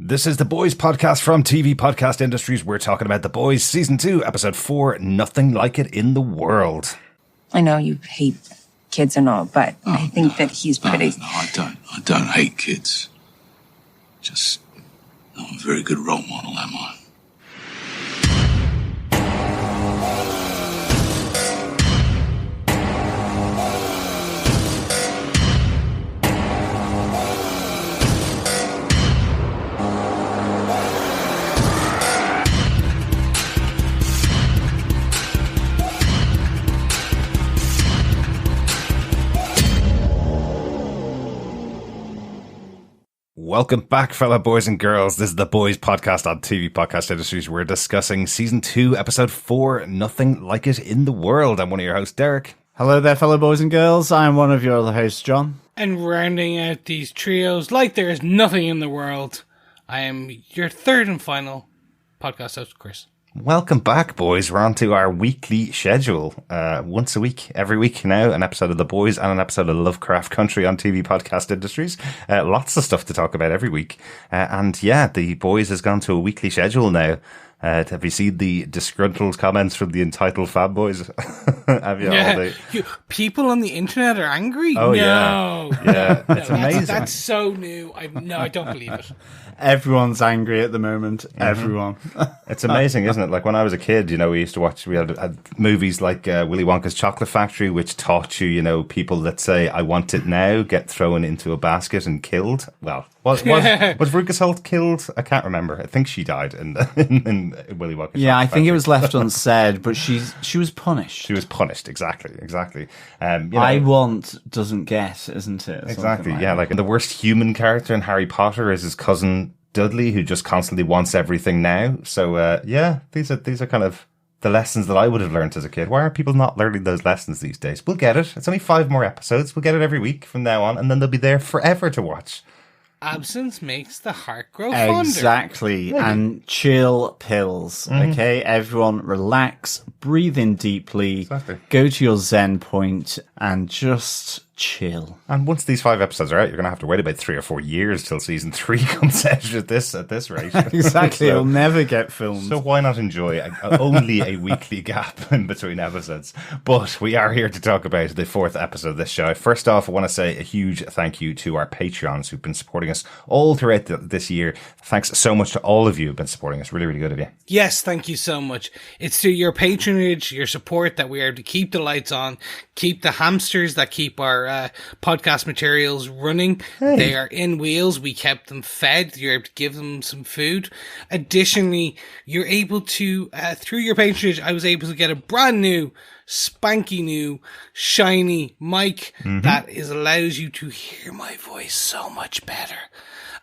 This is The Boys podcast from TV Podcast Industries. We're talking about The Boys Season 2, Episode 4, Nothing Like It in the World. I know you hate kids and all, but I think that he's pretty... No, I don't hate kids. Just not a very good role model, am I? Welcome back, fellow boys and girls. This is The Boys podcast on TV Podcast Industries. We're discussing Season 2, Episode 4, Nothing Like It in the World. I'm one of your hosts, Darick. Hello there, fellow boys and girls. I'm one of your other hosts, John. And rounding out these trios like there is nothing in the world, I am your third and final podcast host, Chris. Welcome back, boys. We're on to our weekly schedule. Once a week, every week now, an episode of The Boys and an episode of Lovecraft Country on TV Podcast Industries. Lots of stuff to talk about every week. And yeah, The Boys has gone to a weekly schedule now. Have you seen the disgruntled comments from the entitled fanboys? Have you? Yeah. People on the internet are angry? Oh, no. Yeah, it's amazing. That's so new. I don't believe it. Everyone's angry at the moment. Mm-hmm. Everyone. It's amazing, isn't it? Like when I was a kid, we used to watch, we had movies like Willy Wonka's Chocolate Factory, which taught you, people that say, I want it now, get thrown into a basket and killed. Well, was Veruca Salt killed? I can't remember. I think she died in Willy Wonka's Yeah, I think Factory. it was left unsaid, but she was punished. She was punished, exactly. I want doesn't get, isn't it? Exactly, yeah. Like the worst human character in Harry Potter is his cousin Dudley, who just constantly wants everything now. So, these are kind of the lessons that I would have learned as a kid. Why are people not learning those lessons these days? We'll get it. It's only 5 more episodes. We'll get it every week from now on, and then they'll be there forever to watch. Absence makes the heart grow fonder. Exactly. And chill pills. Okay, everyone relax, breathe in deeply, go to your Zen point, and just chill. And once these 5 episodes are out, you're going to have to wait about 3 or 4 years till season 3 comes out at this rate. Exactly. It'll never get filmed. So why not enjoy only a weekly gap in between episodes? But we are here to talk about the 4th episode of this show. First off, I want to say a huge thank you to our Patreons who've been supporting us all throughout this year. Thanks so much to all of you who've been supporting us. Really, really good of you. Yes, thank you so much. It's through your patronage, your support that we are able to keep the lights on, keep the hamsters that keep our podcast materials running. Hey. They are in wheels. We kept them fed. You're able to give them some food. Additionally, you're able to, through your patronage, I was able to get a brand new, spanky new, shiny mic that allows you to hear my voice so much better.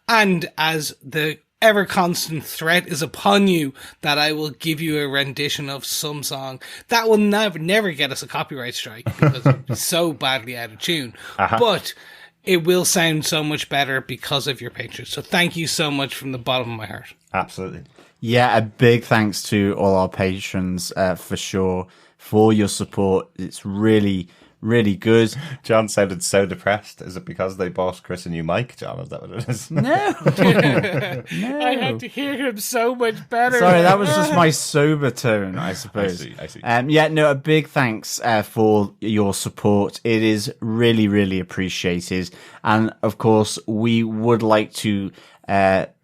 And as the ever constant threat is upon you that I will give you a rendition of some song that will never get us a copyright strike because it's so badly out of tune. But it will sound so much better because of your patrons. So thank you so much from the bottom of my heart. Absolutely. Yeah, a big thanks to all our patrons for sure for your support. It's really, really good. John sounded so depressed. Is it because they bought Chris a new mic, John? Is that what it is? No. I had to hear him so much better. Sorry, that was just my sober tone, I suppose. I see. A big thanks for your support. It is really, really appreciated. And of course, we would like to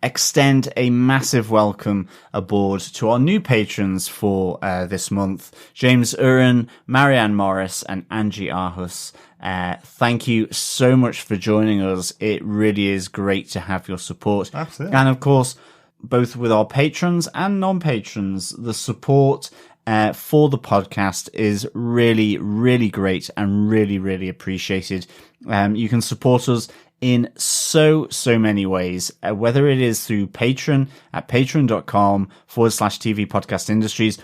extend a massive welcome aboard to our new patrons for this month. James Uren, Marianne Morris, and Angie Arhus. Thank you so much for joining us. It really is great to have your support. Absolutely. And of course, both with our patrons and non-patrons, the support for the podcast is really, really great and really, really appreciated. You can support us in so many ways, whether it is through Patreon at patreon.com/TV Podcast Industries,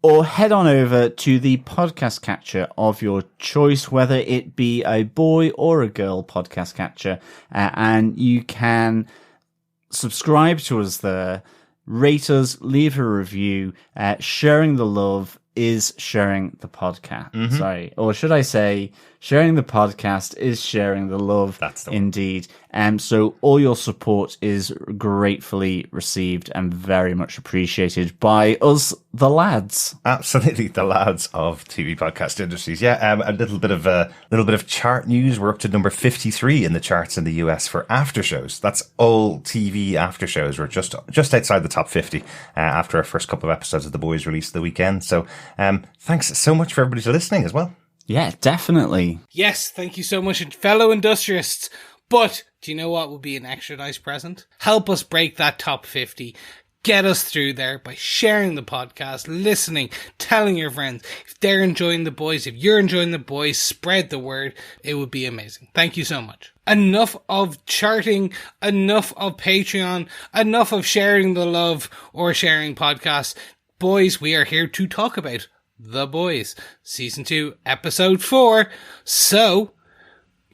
or head on over to the podcast catcher of your choice, whether it be a boy or a girl podcast catcher, and you can subscribe to us there, rate us, leave a review. Sharing the love is sharing the podcast. Sorry. Or should I say, sharing the podcast is sharing the love. That's the one. Indeed. So all your support is gratefully received and very much appreciated by us, the lads. Absolutely, the lads of TV podcast industries. Yeah, a little bit of chart news. We're up to number 53 in the charts in the US for after shows. That's all TV after shows. We're just outside the top 50 after our first couple of episodes of The Boys released the weekend. So, thanks so much for everybody for listening as well. Yeah, definitely. Yes, thank you so much, fellow industrialists. But do you know what would be an extra nice present? Help us break that top 50. Get us through there by sharing the podcast, listening, telling your friends. If they're enjoying The Boys, if you're enjoying The Boys, spread the word. It would be amazing. Thank you so much. Enough of charting, enough of Patreon, enough of sharing the love or sharing podcasts. Boys, we are here to talk about The Boys, Season 2, Episode 4. So,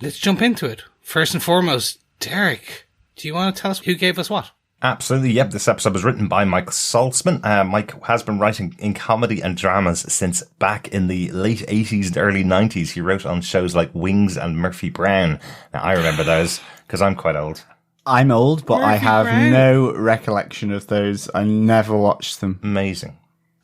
let's jump into it. First and foremost, Darick, do you want to tell us who gave us what? Absolutely, yep. This episode was written by Mike Saltzman. Mike has been writing in comedy and dramas since back in the late 80s and early 90s. He wrote on shows like Wings and Murphy Brown. Now, I remember those because I'm quite old. I'm old, but Murphy I have Brown. no recollection of those. I never watched them. Amazing.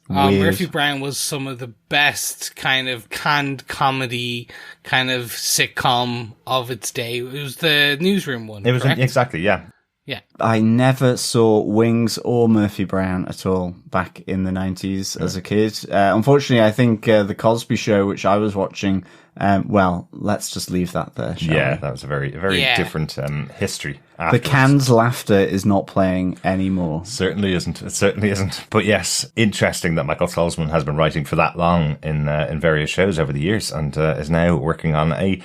Weird. Murphy Brown was some of the best kind of canned comedy, kind of sitcom of its day. It was the newsroom one. It was correct? exactly, yeah. Yeah. I never saw Wings or Murphy Brown at all back in the 90s as a kid. Unfortunately, I think The Cosby Show, which I was watching, well, let's just leave that there, shall Yeah, we? that was a very different history. The afterwards. canned laughter is not playing anymore. Certainly isn't. It certainly isn't. But yes, interesting that Michael Saltzman has been writing for that long in various shows over the years and is now working on a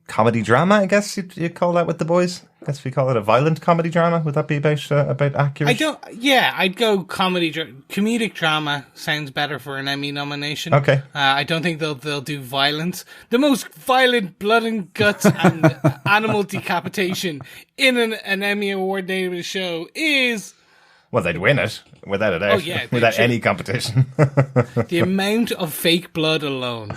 comedy drama, I guess you'd call that with The Boys. I guess we call it a violent comedy drama. Would that be about accurate? I'd go comedic drama sounds better for an Emmy nomination. Okay. I don't think they'll do violence. The most violent blood and guts and animal decapitation in an Emmy award nominated show is... Well, they'd win it, without a doubt. Oh, yeah, they without should. any competition. The amount of fake blood alone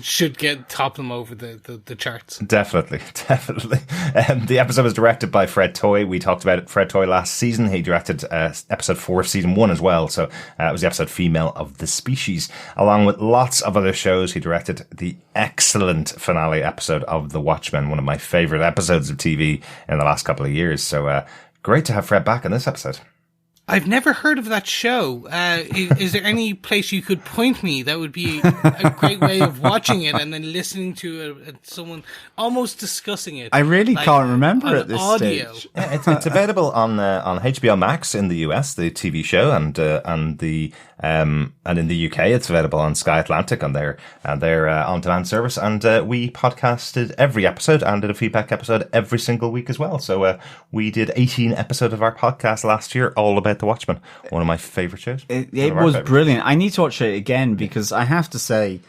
should top them over the charts. Definitely. The episode was directed by Fred Toye. We talked about Fred Toye last season. He directed episode 4 of season 1 as well. So it was the episode Female of the Species. Along with lots of other shows, he directed the excellent finale episode of The Watchmen, one of my favourite episodes of TV in the last couple of years. So great to have Fred back in this episode. I've never heard of that show. Is there any place you could point me that would be a great way of watching it and then listening to someone almost discussing it? I really can't remember on at this audio. stage. Yeah, it's available on HBO Max in the US, the TV show, and in the UK it's available on Sky Atlantic on their on-demand service. And we podcasted every episode and did a feedback episode every single week as well. So we did 18 episodes of our podcast last year, all about The Watchmen, one of my favourite shows. It was brilliant. I need to watch it again because I have to say,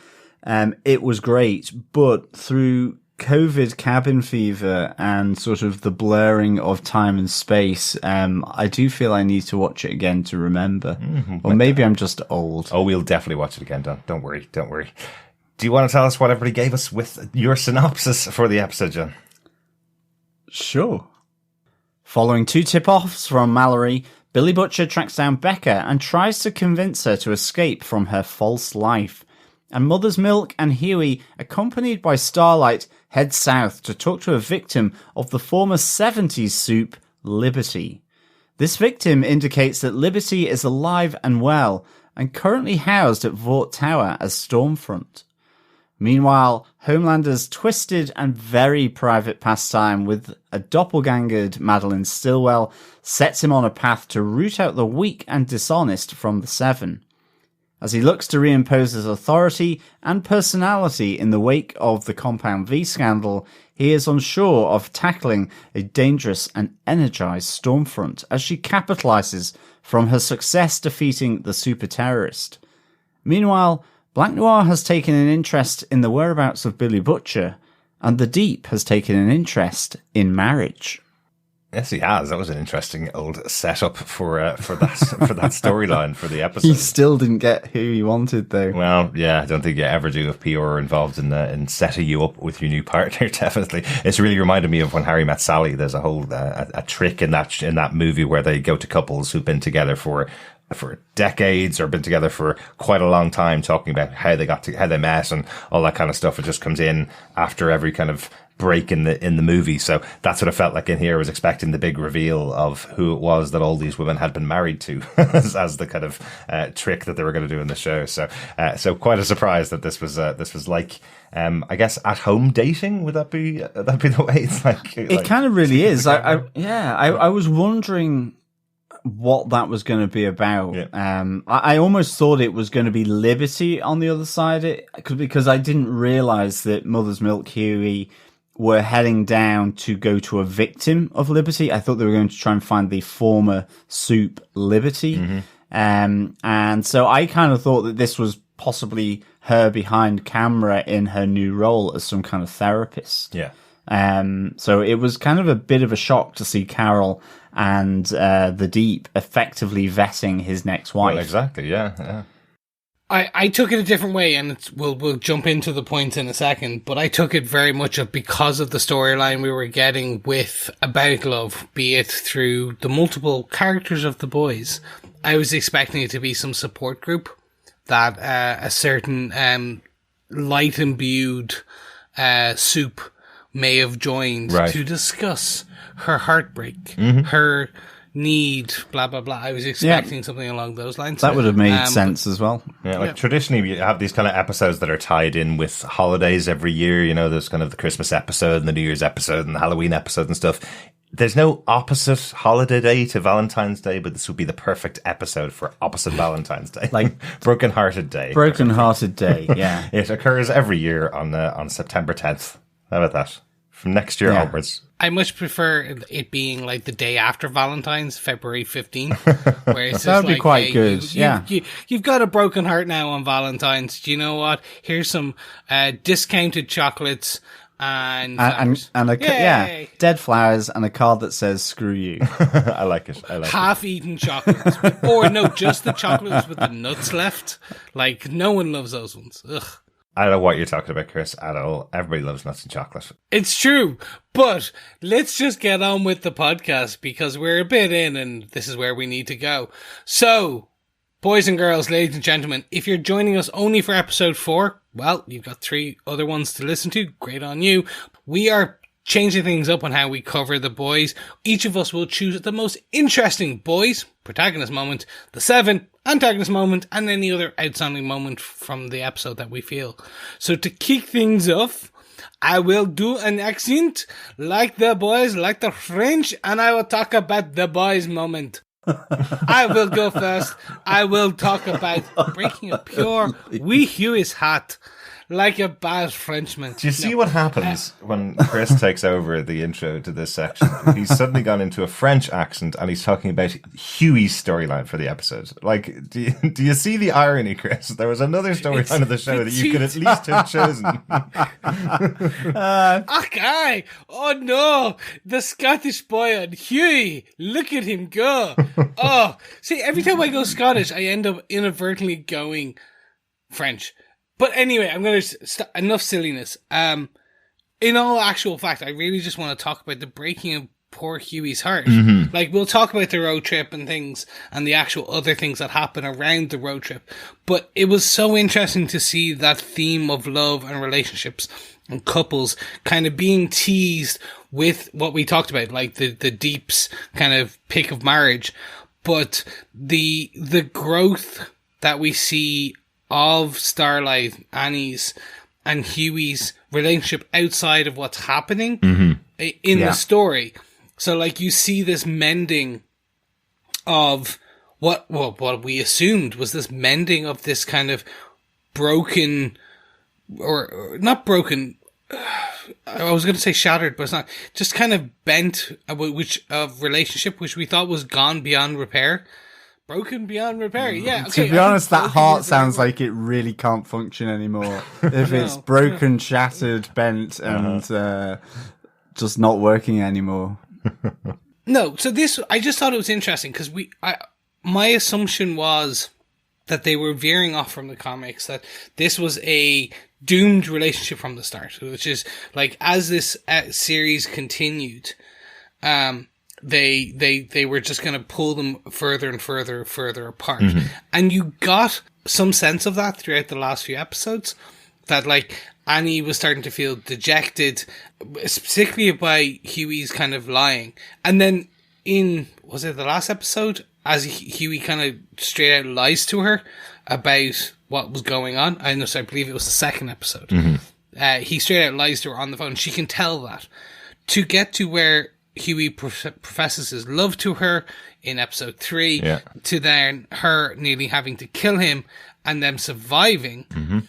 it was great, but through COVID cabin fever and sort of the blurring of time and space, I do feel I need to watch it again to remember. Or maybe I'm just old. Oh, we'll definitely watch it again, Don. Don't worry. Do you want to tell us what everybody gave us with your synopsis for the episode, John? Sure. Following 2 tip-offs from Mallory, Billy Butcher tracks down Becca and tries to convince her to escape from her false life. And Mother's Milk and Hughie, accompanied by Starlight, head south to talk to a victim of the former 70s Supe Liberty. This victim indicates that Liberty is alive and well, and currently housed at Vought Tower as Stormfront. Meanwhile, Homelander's twisted and very private pastime with a doppelgangered Madeline Stillwell sets him on a path to root out the weak and dishonest from the Seven. As he looks to reimpose his authority and personality in the wake of the Compound V scandal, he is unsure of tackling a dangerous and energized Stormfront as she capitalises from her success defeating the super-terrorist. Meanwhile, Black Noir has taken an interest in the whereabouts of Billy Butcher, and The Deep has taken an interest in marriage. Yes, he has. That was an interesting old setup for that for that storyline for the episode. He still didn't get who he wanted, though. Well, yeah, I don't think you ever do if PR are involved in setting you up with your new partner. Definitely, it's really reminded me of When Harry Met Sally. There's a whole a trick in that movie where they go to couples who've been together for decades or been together for quite a long time, talking about how they met and all that kind of stuff. It just comes in after every kind of break in the movie. So that's what it felt like in here. I was expecting the big reveal of who it was that all these women had been married to as the kind of trick that they were going to do in the show. So quite a surprise that this was like, I guess, at home dating. Would that be the way it's like? It kind of really is. I was wondering what that was going to be about. Yeah. I almost thought it was going to be Liberty on the other side, because I didn't realize that Mother's Milk Hughie were heading down to go to a victim of Liberty. I thought they were going to try and find the former Supe Liberty. Mm-hmm. And so I kind of thought that this was possibly her behind camera in her new role as some kind of therapist. Yeah. So it was kind of a bit of a shock to see Carol and the Deep effectively vetting his next wife. Well, exactly, yeah. I took it a different way, and we'll jump into the points in a second, but I took it very much because of the storyline we were getting with About Love, be it through the multiple characters of the boys. I was expecting it to be some support group that a certain light imbued Supe may have joined to discuss her heartbreak, her need, blah, blah, blah. I was expecting something along those lines. That would have made sense as well. Yeah, traditionally you have these kind of episodes that are tied in with holidays every year. You know, there's kind of the Christmas episode and the New Year's episode and the Halloween episode and stuff. There's no opposite holiday day to Valentine's Day, but this would be the perfect episode for opposite Valentine's Day. Like Broken Hearted Day. Broken Hearted Day, yeah. It occurs every year on September 10th. How about that? From next year onwards. I much prefer it being like the day after Valentine's, February 15th. Where it's that would be quite good. You've got a broken heart now on Valentine's. Do you know what? Here's some discounted chocolates and dead flowers and a card that says "screw you." I like it. Half-eaten chocolates, or no, just the chocolates with the nuts left. Like no one loves those ones. Ugh. I don't know what you're talking about, Chris, at all. Everybody loves nuts and chocolate. It's true, but let's just get on with the podcast because we're a bit in and this is where we need to go. So, boys and girls, ladies and gentlemen, if you're joining us only for episode 4, well, you've got 3 other ones to listen to. Great on you. We are changing things up on how we cover the boys. Each of us will choose the most interesting boys protagonist moment, the 7 antagonist moment, and any other outstanding moment from the episode that we feel. So to kick things off, I will do an accent like the boys, like the French, and I will talk about the boys moment. I will go first. I will talk about breaking a pure wee Hughie's hat. Like a bad Frenchman. Do you see what happens when Chris takes over the intro to this section? He's suddenly gone into a French accent and he's talking about Hughie's storyline for the episode. Like, do you see the irony, Chris? There was another storyline of the show that you could at least have chosen. Okay. Oh no, the Scottish boy on Hughie. Look at him go. Oh, see, every time I go Scottish, I end up inadvertently going French. But anyway, I'm going to enough silliness. In all actual fact, I really just want to talk about the breaking of poor Hughie's heart. Mm-hmm. Like, we'll talk about the road trip and things and the actual other things that happen around the road trip. But it was so interesting to see that theme of love and relationships and couples kind of being teased with what we talked about, like the Deep's kind of pick of marriage. But the growth that we see of Starlight, Annie's, and Hughie's relationship outside of what's happening in the story. So, like, you see this mending of what we assumed was this mending of this kind of broken, or not broken, I was going to say shattered, but it's not, just kind of bent, relationship, which we thought was gone beyond repair. Broken beyond repair, yeah. Okay, to be honest, that heart sounds like it really can't function anymore. If it's broken, shattered, bent, and just not working anymore. No, so I just thought it was interesting because my assumption was that they were veering off from the comics, that this was a doomed relationship from the start, which is like, as this series continued, they were just going to pull them further and further apart. Mm-hmm. And you got some sense of that throughout the last few episodes, that like Annie was starting to feel dejected, particularly by Hughie's kind of lying. And then was it the last episode, as Hughie kind of straight out lies to her about what was going on. I believe it was the second episode. Mm-hmm. He straight out lies to her on the phone. She can tell that. To get to where Hughie professes his love to her in episode 3, to then her nearly having to kill him and them surviving. Mm-hmm.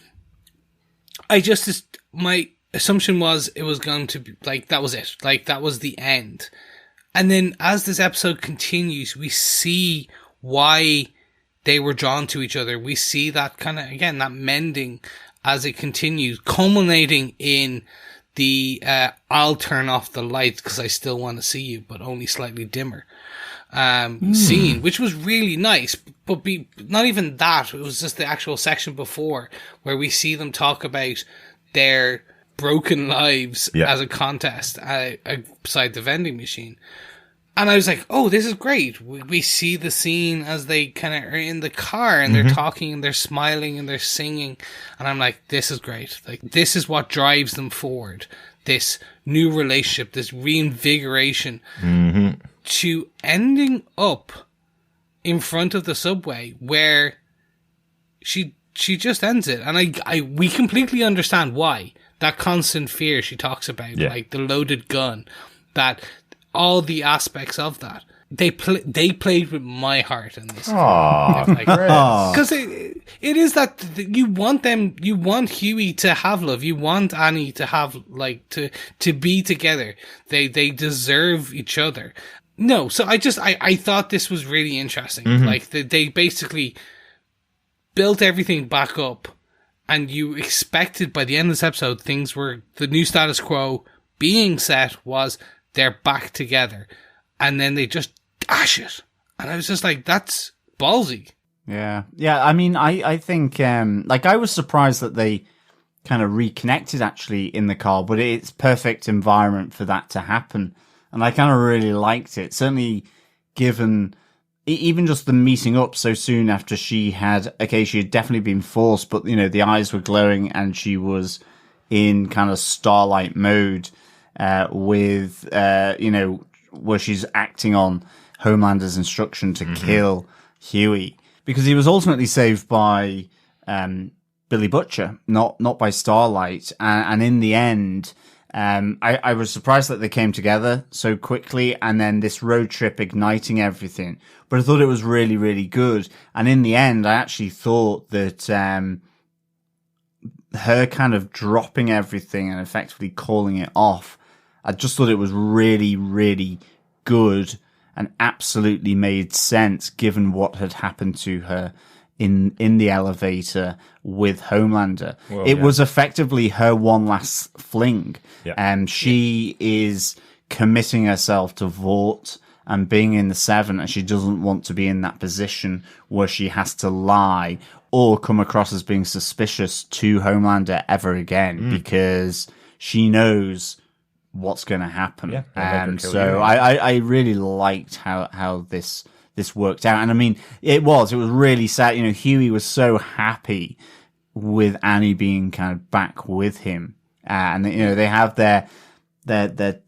My assumption was it was going to be like, that was it. Like, that was the end. And then as this episode continues, we see why they were drawn to each other. We see that kind of, again, that mending as it continues, culminating in the I'll turn off the lights because I still want to see you, but only slightly dimmer scene, which was really nice. But not even that, it was just the actual section before where we see them talk about their broken lives as a contest beside the vending machine. And I was like, oh, this is great. We see the scene as they kind of are in the car and they're talking and they're smiling and they're singing. And I'm like, this is great. Like, this is what drives them forward. This new relationship, this reinvigoration to ending up in front of the subway where she just ends it. And we completely understand why. That constant fear she talks about, like the loaded gun, that all the aspects of that. They played with my heart in this. Because it is that you want Hughie to have love. You want Annie to have, like, to be together. They deserve each other. No, so I thought this was really interesting. Mm-hmm. Like, they basically built everything back up, and you expected by the end of this episode, things were, the new status quo being set was they're back together. And then they just dash it. And I was just like, that's ballsy. Yeah. Yeah, I mean, I think, I was surprised that they kind of reconnected actually in the car, but it's perfect environment for that to happen. And I kind of really liked it. Certainly given, even just the meeting up so soon after she had definitely been forced, but, the eyes were glowing and she was in kind of Starlight mode, with, where she's acting on Homelander's instruction to kill Hughie, because he was ultimately saved by Billy Butcher, not by Starlight. And in the end, I was surprised that they came together so quickly, and then this road trip igniting everything. But I thought it was really, really good. And in the end, I actually thought that her kind of dropping everything and effectively calling it off, I just thought it was really, really good and absolutely made sense given what had happened to her in the elevator with Homelander. It was effectively her one last fling. And she is committing herself to Vought and being in the 7, and she doesn't want to be in that position where she has to lie or come across as being suspicious to Homelander ever again, because she knows what's going to happen. So I really liked how this worked out. And I mean, it was really sad. Hughie was so happy with Annie being kind of back with him. And they have their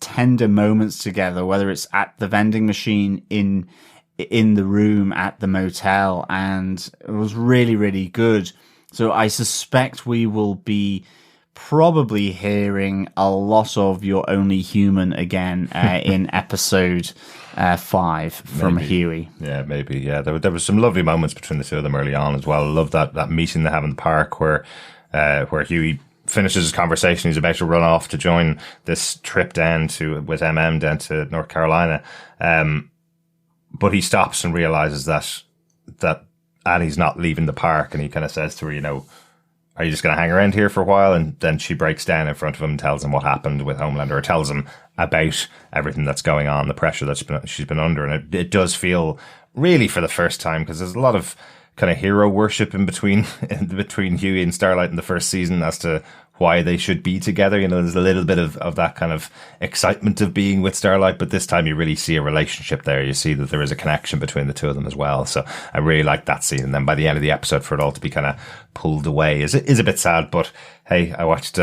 tender moments together, whether it's at the vending machine in the room at the motel, and it was really, really good. So I suspect we will be probably hearing a lot of You're Only Human again in episode 5 from Hughie. Yeah, maybe. Yeah, there was some lovely moments between the two of them early on as well. I love that meeting they have in the park where Hughie finishes his conversation. He's about to run off to join this trip with MM down to North Carolina. But he stops and realizes that Annie's not leaving the park, and he kind of says to her, are you just going to hang around here for a while? And then she breaks down in front of him and tells him what happened with Homelander, or tells him about everything that's going on, the pressure that she's been under. And it does feel really for the first time, because there's a lot of kind of hero worship in between Hughie and Starlight in the first season as to why they should be together. There's a little bit of that kind of excitement of being with Starlight, but this time you really see a relationship there. You see that there is a connection between the two of them as well. So I really like that scene. And then by the end of the episode, for it all to be kind of pulled away is a bit sad. But hey, I watched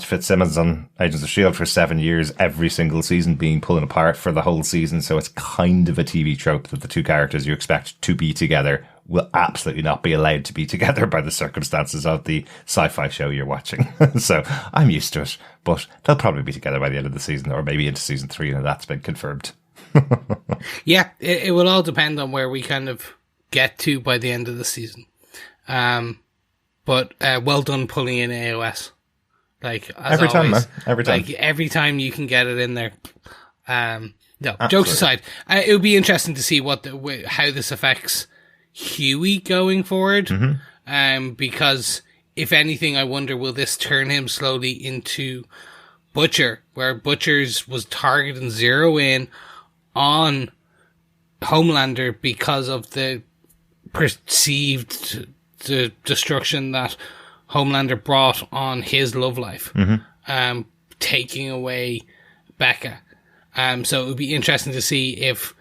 Fitzsimmons on Agents of S.H.I.E.L.D. for 7 years, every single season being pulled apart for the whole season. So it's kind of a TV trope that the two characters you expect to be together will absolutely not be allowed to be together by the circumstances of the sci-fi show you're watching. So I'm used to it, but they'll probably be together by the end of the season, or maybe into season 3, and that's been confirmed. Yeah, it will all depend on where we kind of get to by the end of the season. But well done pulling in AOS. Like, as every time, always, man. Every time. Like, every time you can get it in there. No, Absolutely. Jokes aside, it would be interesting to see how this affects Hughie going forward. Because if anything, I wonder, will this turn him slowly into Butcher, where Butcher's was targeting zero in on Homelander because of the perceived destruction that Homelander brought on his love life, taking away Becca. So it would be interesting to see if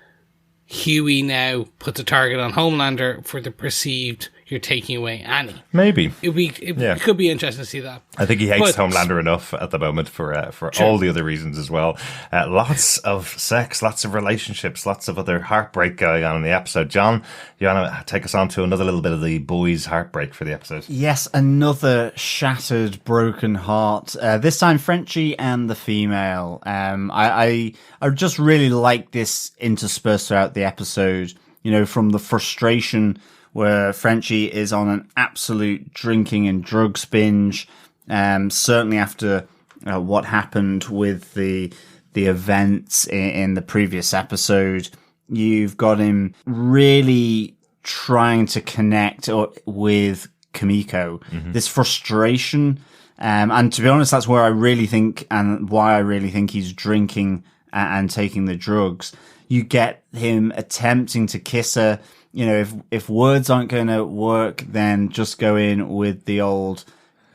Hughie now puts a target on Homelander for the perceived you're taking away Annie. Maybe. It could be interesting to see that. I think he hates Homelander enough at the moment for all the other reasons as well. Lots of sex, lots of relationships, lots of other heartbreak going on in the episode. John, you want to take us on to another little bit of the boys' heartbreak for the episode? Yes, another shattered, broken heart. This time Frenchie and the female. I just really like this interspersed throughout the episode, from the frustration where Frenchie is on an absolute drinking and drugs binge. Certainly after what happened with the events in the previous episode, you've got him really trying to connect with Kimiko. This frustration, and to be honest, that's where I really think, and why I really think he's drinking and taking the drugs. You get him attempting to kiss her. If words aren't going to work, then just go in with the old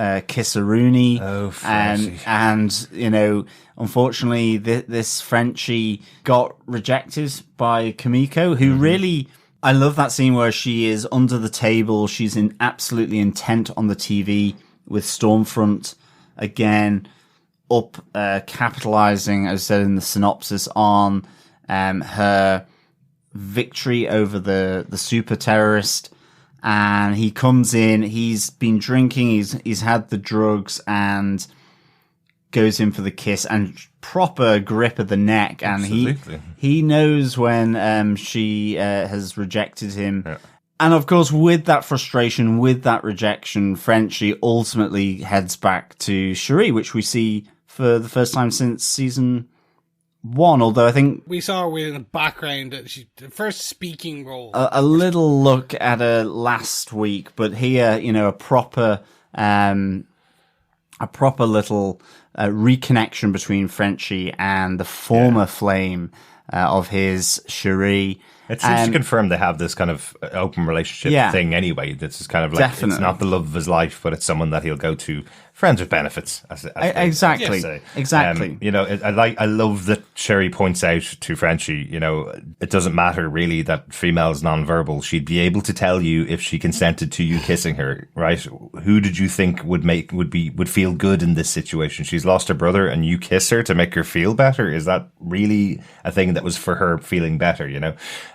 kissaroony. Oh, and unfortunately, this Frenchie got rejected by Kimiko, who really, I love that scene where she is under the table. She's absolutely intent on the TV with Stormfront again, capitalizing, as I said in the synopsis, on her victory over the super terrorist. And he comes in, he's been drinking, he's had the drugs, and goes in for the kiss and proper grip of the neck. And he knows when she has rejected him. Yeah. And of course, with that frustration, with that rejection, Frenchie ultimately heads back to Cherie, which we see for the first time since season 1, although I think we saw her in the background, the first speaking role. A little look at her last week, but here, a proper little reconnection between Frenchie and the former flame of his, Cherie. It seems to confirm they have this kind of open relationship thing anyway. This is kind of like, definitely. It's not the love of his life, but it's someone that he'll go to. Friends with benefits, exactly. I love that Cherie points out to Frenchie, it doesn't matter really that female's nonverbal. She'd be able to tell you if she consented to you kissing her, right? Who did you think would feel good in this situation? She's lost her brother and you kiss her to make her feel better. Is that really a thing that was for her feeling better?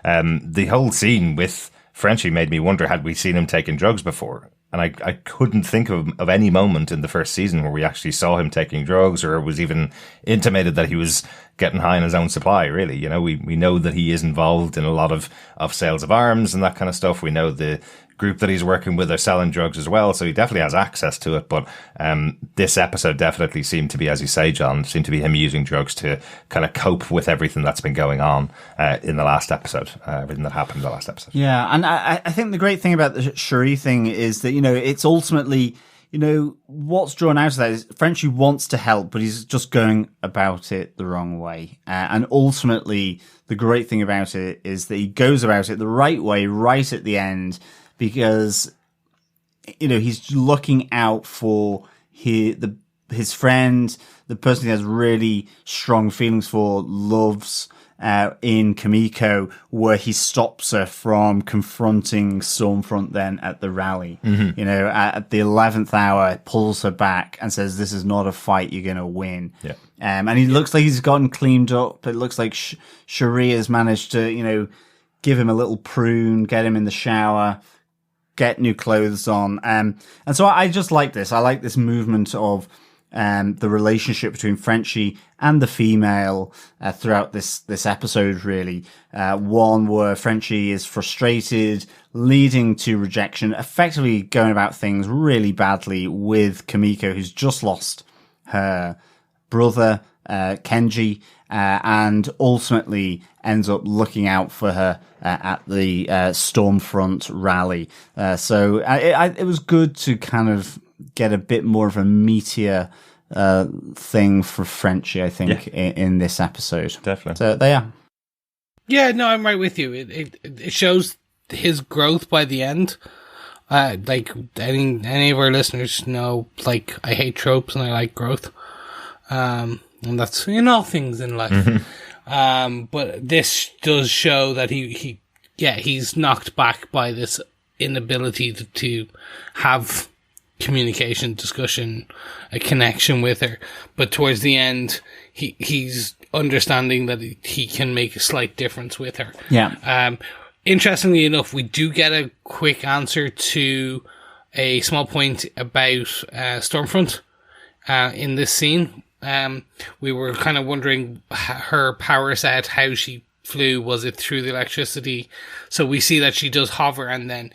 The whole scene with Frenchie made me wonder, had we seen him taking drugs before? And I couldn't think of any moment in the first season where we actually saw him taking drugs, or it was even intimated that he was getting high on his own supply, really. We know that he is involved in a lot of sales of arms and that kind of stuff. We know the group that he's working with are selling drugs as well, so he definitely has access to it. But this episode definitely seemed to be, as you say, John, seemed to be him using drugs to kind of cope with everything that's been going on in the last episode, everything that happened in the last episode. Yeah, and I think the great thing about the Cherie thing is that, it's ultimately, what's drawn out of that is Frenchie wants to help, but he's just going about it the wrong way. And ultimately, the great thing about it is that he goes about it the right way, right at the end, because, he's looking out for his friend, the person he has really strong feelings for, loves, in Kimiko, where he stops her from confronting Stormfront then at the rally. Mm-hmm. At the 11th hour, pulls her back and says, "This is not a fight you're going to win." Yeah. And he looks like he's gotten cleaned up. It looks like Cherie has managed to, give him a little prune, get him in the shower, get new clothes on. And so I just like this. I like this movement of the relationship between Frenchie and the female throughout this episode, really. One where Frenchie is frustrated, leading to rejection, effectively going about things really badly with Kimiko, who's just lost her brother, Kenji, and ultimately ends up looking out for her at the Stormfront rally. So it was good to kind of get a bit more of a meatier thing for Frenchie, I think, in this episode. Definitely. So there you are. Yeah, no, I'm right with you. It shows his growth by the end. Like any of our listeners know, like, I hate tropes and I like growth. And that's in all things in life. Mm-hmm. But this does show that he's knocked back by this inability to have communication, discussion, a connection with her. But towards the end, he's understanding that he can make a slight difference with her. Yeah. Interestingly enough, we do get a quick answer to a small point about Stormfront in this scene. We were kind of wondering her power set, how she flew. Was it through the electricity? So we see that she does hover and then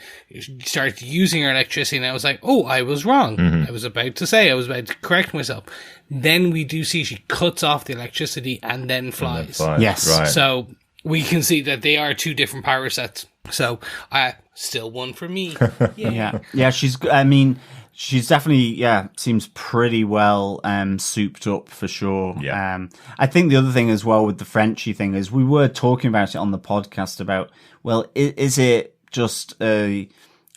starts using her electricity, and I was like, oh, I was wrong. Mm-hmm. I was about to correct myself. Then we do see she cuts off the electricity and then flies. Yes. Right. So we can see that they are two different power sets. So still one for me. Yeah. She's definitely, seems pretty well souped up for sure. Yeah. I think the other thing as well with the Frenchie thing is we were talking about it on the podcast about, well, is it just a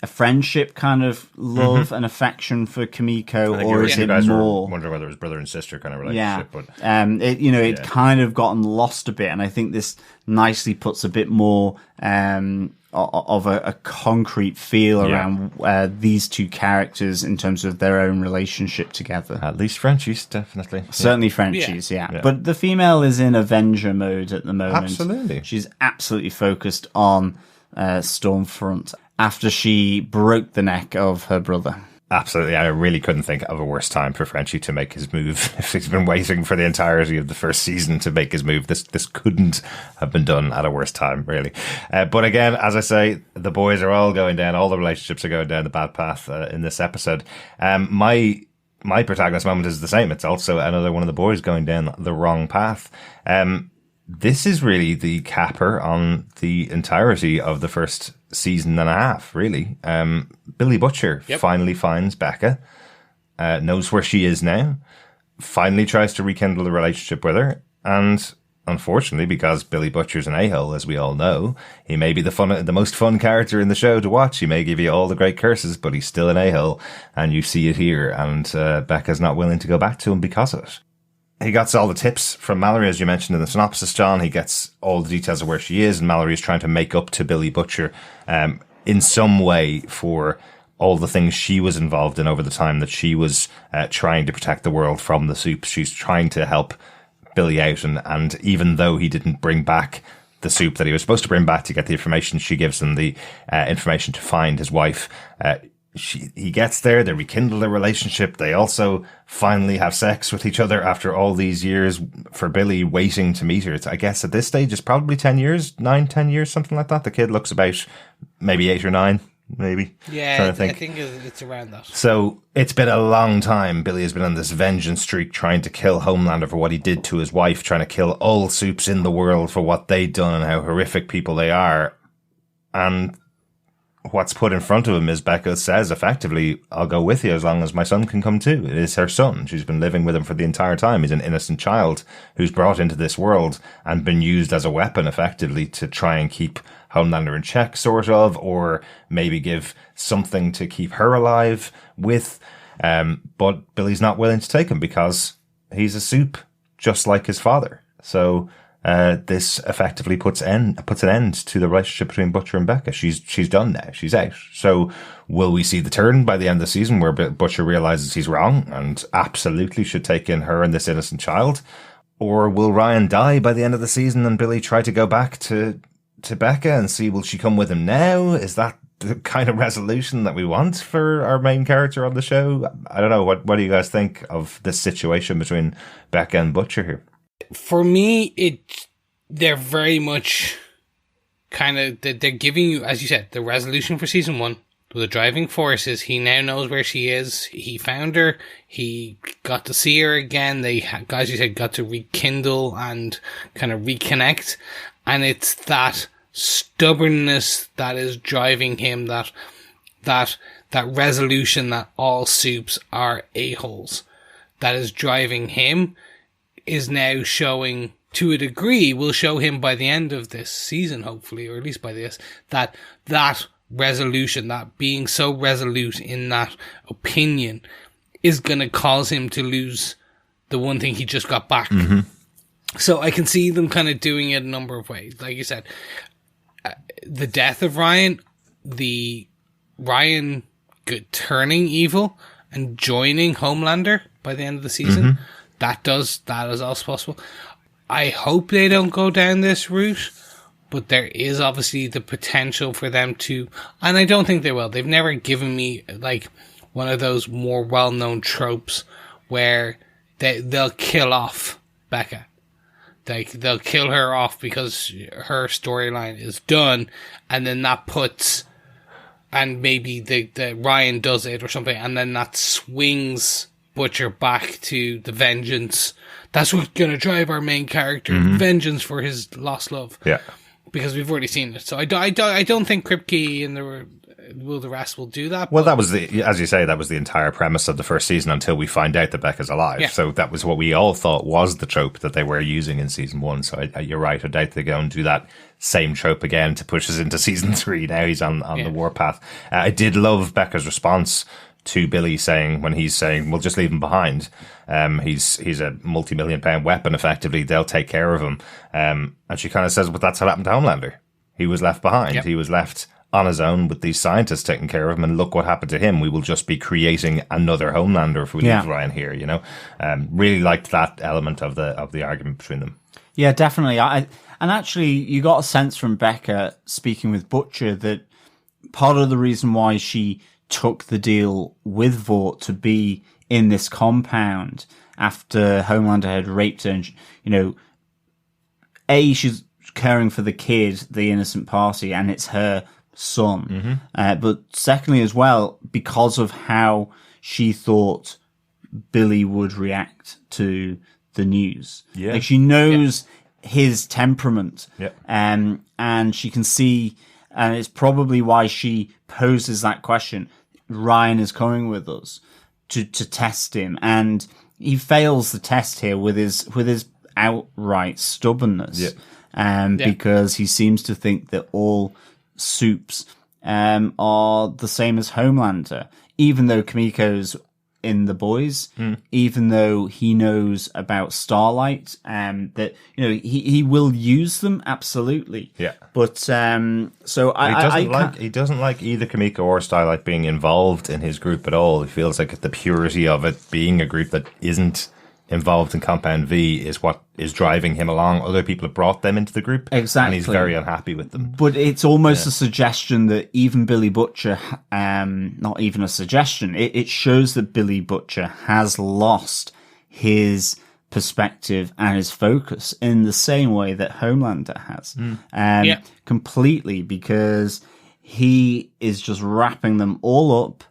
friendship kind of love and affection for Kimiko, or is it more? Wondering whether it was brother and sister kind of relationship. Yeah. But it kind of gotten lost a bit, and I think this nicely puts a bit more of a concrete feel around these two characters in terms of their own relationship together. At least Frenchie's, definitely. Certainly Frenchie's, yeah. But the female is in Avenger mode at the moment. Absolutely. She's absolutely focused on Stormfront after she broke the neck of her brother. Absolutely. I really couldn't think of a worse time for Frenchie to make his move. If he's been waiting for the entirety of the first season to make his move, this couldn't have been done at a worse time, really. But again, as I say, the boys are all going down. All the relationships are going down the bad path in this episode. My protagonist moment is the same. It's also another one of the boys going down the wrong path. This is really the capper on the entirety of the first season and a half, really. Billy Butcher finally finds Becca, knows where she is now, finally tries to rekindle the relationship with her, and unfortunately, because Billy Butcher's an a-hole, as we all know, he may be the most fun character in the show to watch. He may give you all the great curses, but he's still an a-hole, and you see it here, and Becca's not willing to go back to him because of it. He gets all the tips from Mallory, as you mentioned in the synopsis, John. He gets all the details of where she is, and Mallory is trying to make up to Billy Butcher in some way for all the things she was involved in over the time that she was trying to protect the world from the Supe. She's trying to help Billy out, and even though he didn't bring back the Supe that he was supposed to bring back to get the information, she gives him the information to find his wife. He gets there, they rekindle their relationship. They also finally have sex with each other after all these years, for Billy waiting to meet her. I guess at this stage it's probably 10 years, 10 years, something like that. The kid looks about maybe 8 or 9, maybe. Yeah, I think it's around that. So it's been a long time. Billy has been on this vengeance streak, trying to kill Homelander for what he did to his wife, trying to kill all Supes in the world for what they've done and how horrific people they are. And what's put in front of him is Becca says effectively, I'll go with you as long as my son can come too. It is her son. She's been living with him for the entire time. He's an innocent child who's brought into this world and been used as a weapon effectively to try and keep Homelander in check, sort of, or maybe give something to keep her alive with. But Billy's not willing to take him because he's a Supe, just like his father. So this effectively puts an end to the relationship between Butcher and Becca. She's done now. She's out. So will we see the turn by the end of the season where Butcher realizes he's wrong and absolutely should take in her and this innocent child? Or will Ryan die by the end of the season and Billy try to go back to Becca and see, will she come with him now? Is that the kind of resolution that we want for our main character on the show? I don't know. What do you guys think of this situation between Becca and Butcher here? For me, they're very much kind of, they're giving you, as you said, the resolution for season 1. The driving force is he now knows where she is. He found her. He got to see her again. They, as you said, got to rekindle and kind of reconnect. And it's that stubbornness that is driving him, that resolution that all Supes are a-holes, that is driving him, is now showing, to a degree, will show him by the end of this season, hopefully, or at least by this, that resolution, that being so resolute in that opinion, is going to cause him to lose the one thing he just got back. Mm-hmm. So I can see them kind of doing it a number of ways. Like you said, the death of Ryan, Ryan turning evil and joining Homelander by the end of the season, mm-hmm. that is also possible. I hope they don't go down this route, but there is obviously the potential for them to, and I don't think they will. They've never given me like one of those more well-known tropes where they'll kill off Becca. They'll kill her off because her storyline is done, and then that puts, and maybe the Ryan does it or something, and then that swings Butcher back to the vengeance. That's what's going to drive our main character, mm-hmm. vengeance for his lost love. Yeah, because we've already seen it. So I don't think Kripke and the rest will do that. Well, that was as you say, that was the entire premise of the first season until we find out that Becca's alive. Yeah. So that was what we all thought was the trope that they were using in season 1. So you're right. I doubt they go and do that same trope again to push us into season 3. Now he's on the warpath. I did love Becca's response to Billy when he's saying, we'll just leave him behind. He's a multi-million-pound weapon, effectively. They'll take care of him. And she kind of says, but that's what happened to Homelander. He was left behind. Yep. He was left on his own with these scientists taking care of him, and look what happened to him. We will just be creating another Homelander if we leave Ryan here, you know? Really liked that element of the argument between them. Yeah, definitely. And actually, you got a sense from Becca speaking with Butcher that part of the reason why she took the deal with Vought to be in this compound after Homelander had raped her, and, you know, she's caring for the kid, the innocent party, and it's her son. Mm-hmm. But secondly as well, because of how she thought Billy would react to the news. Yeah. Like, she knows his temperament. Yeah. And she can see, and it's probably why she poses that question. Ryan is coming with us to test him, and he fails the test here with his outright stubbornness. Yeah. Because he seems to think that all Supes are the same as Homelander, even though Kimiko's in the boys, even though he knows about Starlight, that, you know, he will use them, absolutely. Yeah. But so he doesn't like either Kimiko or Starlight being involved in his group at all. He feels like the purity of it being a group that isn't involved in Compound V is what is driving him along. Other people have brought them into the group. Exactly. And he's very unhappy with them. But it's almost a suggestion that even Billy Butcher, not even a suggestion, it shows that Billy Butcher has lost his perspective and his focus in the same way that Homelander has. Completely, because he is just wrapping them all up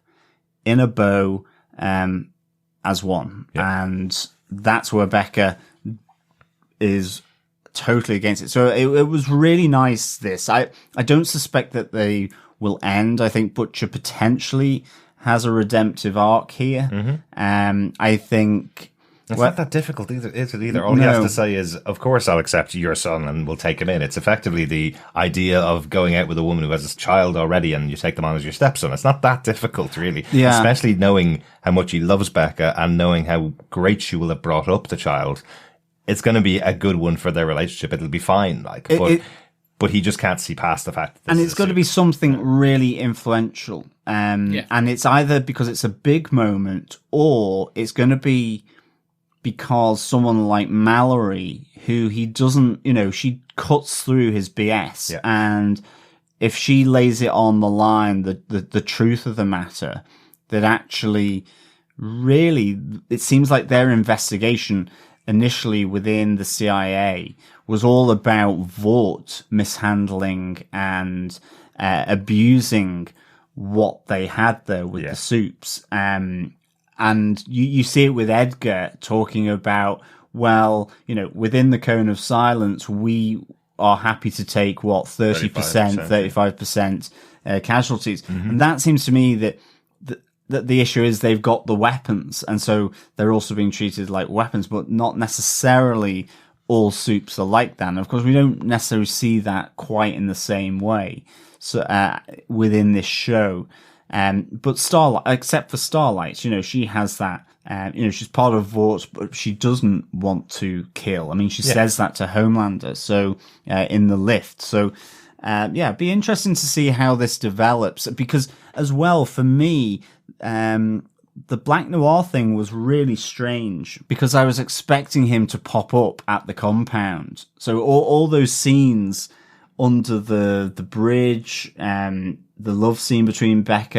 in a bow as one. Yeah. And that's where Becca is totally against it. So it was really nice, this. I don't suspect that they will end. I think Butcher potentially has a redemptive arc here. I think it's not that difficult either, is it either? All he has to say is, of course I'll accept your son and we'll take him in. It's effectively the idea of going out with a woman who has a child already and you take them on as your stepson. It's not that difficult, really. Yeah. Especially knowing how much he loves Becca and knowing how great she will have brought up the child. It's going to be a good one for their relationship. It'll be fine. But he just can't see past the fact that it's got to be something really influential. And it's either because it's a big moment or it's going to be because someone like Mallory, who he doesn't, she cuts through his BS. Yeah. And if she lays it on the line, the truth of the matter, that actually really, it seems like their investigation initially within the CIA was all about Vought mishandling and abusing what they had there with the Supes. And you see it with Edgar talking about, well, within the cone of silence, we are happy to take 30%, 35% casualties. And that seems to me that the issue is they've got the weapons. And so they're also being treated like weapons, but not necessarily all Supes are like that. And of course, we don't necessarily see that quite in the same way. So, within this show. But Starlight, except for Starlight, she has that, she's part of Vought, but she doesn't want to kill. I mean, she says that to Homelander, so, in the lift. So, it'd be interesting to see how this develops, because as well, for me, the Black Noir thing was really strange, because I was expecting him to pop up at the compound. So all those scenes under the bridge, the love scene between Becca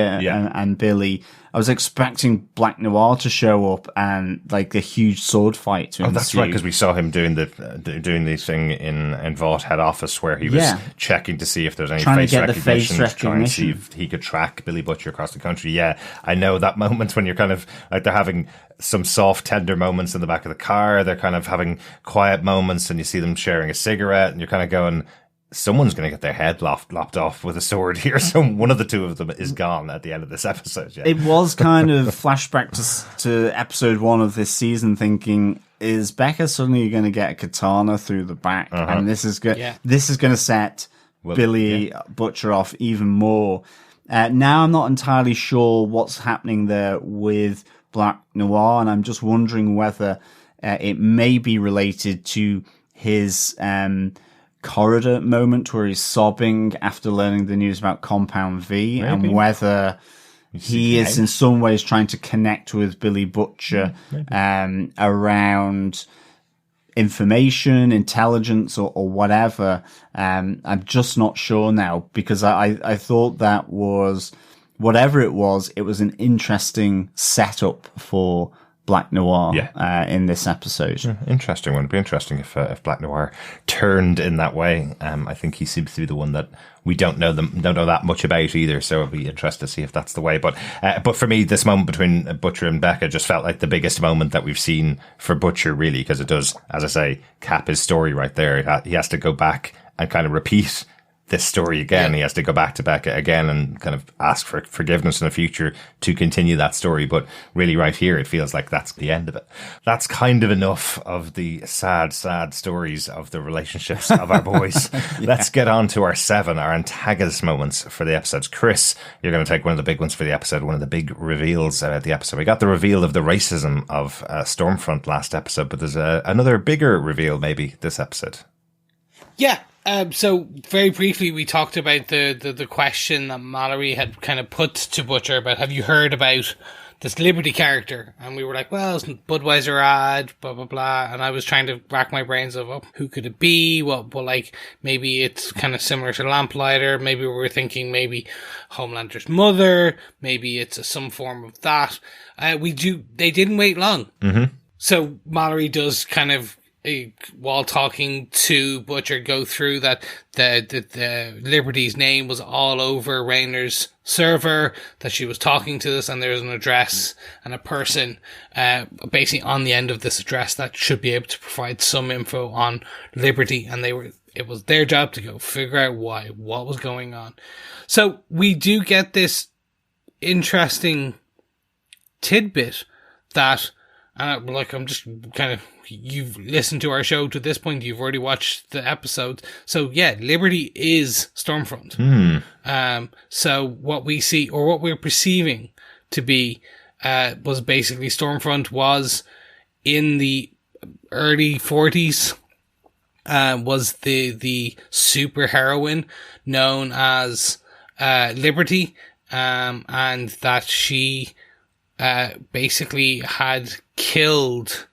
and Billy, I was expecting Black Noir to show up and like a huge sword fight to ensue. That's right, because we saw him doing the thing in Vought head office where he was checking to see if there's any face recognition, to try and see if he could track Billy Butcher across the country. Yeah, I know that moment when you're kind of like, they're having some soft, tender moments in the back of the car. They're kind of having quiet moments and you see them sharing a cigarette and you're kind of going, someone's going to get their head lopped off with a sword here. So one of the two of them is gone at the end of this episode. Yeah. It was kind of flashback to episode 1 of this season, thinking, is Becca suddenly going to get a katana through the back? And this is going to set Billy Butcher off even more. Now I'm not entirely sure what's happening there with Black Noir, and I'm just wondering whether it may be related to his corridor moment where he's sobbing after learning the news about Compound V, and whether he is in some ways trying to connect with Billy Butcher around information, intelligence, or whatever. I'm just not sure now, because I thought that was, whatever it was an interesting setup for Black Noir in this episode. Interesting one. It'd be interesting if Black Noir turned in that way. I think he seems to be the one that we don't know that much about either, so it'd be interesting to see if that's the way. But for me, this moment between Butcher and Becca just felt like the biggest moment that we've seen for Butcher, really, because it does, as I say, cap his story right there. He has to go back and kind of repeat this story again. He has to go back to Becca again and kind of ask for forgiveness in the future to continue that story. But really right here, it feels like that's the end of it. That's kind of enough of the sad stories of the relationships of our boys. Let's get on to our 7, our antagonist moments for the episodes. Chris, you're going to take one of the big ones for the episode, one of the big reveals about the episode. We got the reveal of the racism of Stormfront last episode, but there's another bigger reveal maybe this episode. Yeah. So very briefly, we talked about the question that Mallory had kind of put to Butcher about, have you heard about this Liberty character? And we were like, well, it's Budweiser ad, blah, blah, blah. And I was trying to rack my brains of, who could it be? Well, like, maybe it's kind of similar to Lamplighter. Maybe we were thinking maybe Homelander's mother. Maybe it's some form of that. They didn't wait long. Mm-hmm. So Mallory does kind of, while talking to Butcher, go through that the Liberty's name was all over Rayner's server, that she was talking to this, and there's an address and a person basically on the end of this address that should be able to provide some info on Liberty. And they were it was their job to go figure out what was going on. So we do get this interesting tidbit that, like, I'm just kind of, you've listened to our show to this point, you've already watched the episode. So yeah, Liberty is Stormfront. So what we see, or what we're perceiving to be, was basically Stormfront was in the early 40s, was the super heroine known as Liberty, and that she basically had killed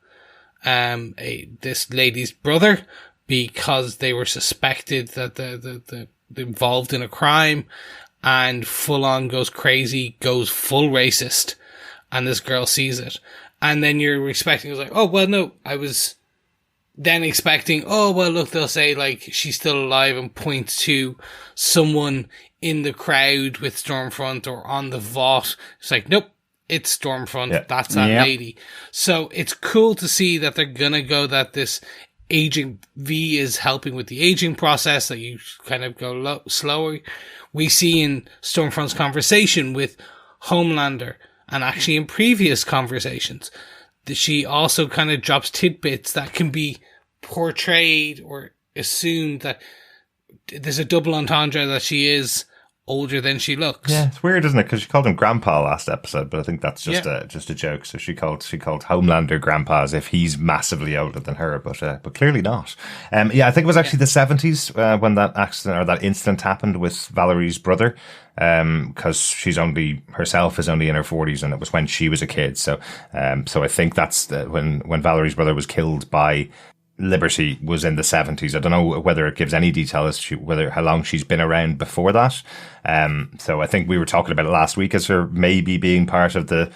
this lady's brother because they were suspected that they're involved in a crime, and full on goes crazy, goes full racist, and this girl sees it. And then you're expecting, it's like, oh, well, no, I was then expecting, oh, well, look, they'll say, like, she's still alive and point to someone in the crowd with Stormfront or on the Vought. It's like, nope, it's Stormfront. Yeah. That's that lady. So it's cool to see that they're going to go that this aging V is helping with the aging process, that you kind of go slower. We see in Stormfront's conversation with Homelander, and actually in previous conversations, that she also kind of drops tidbits that can be portrayed or assumed that there's a double entendre that she is older than she looks. Yeah, it's weird, isn't it? Because she called him Grandpa last episode, but I think that's just a joke. So she called Homelander Grandpa as if he's massively older than her, but clearly not. I think it was actually the 70s when that accident or that incident happened with Valerie's brother. Because she's herself is only in her 40s, and it was when she was a kid. So I think that's when Valerie's brother was killed by Liberty was in the 70s. I don't know whether it gives any detail as to how long she's been around before that. So I think we were talking about it last week as her maybe being part of the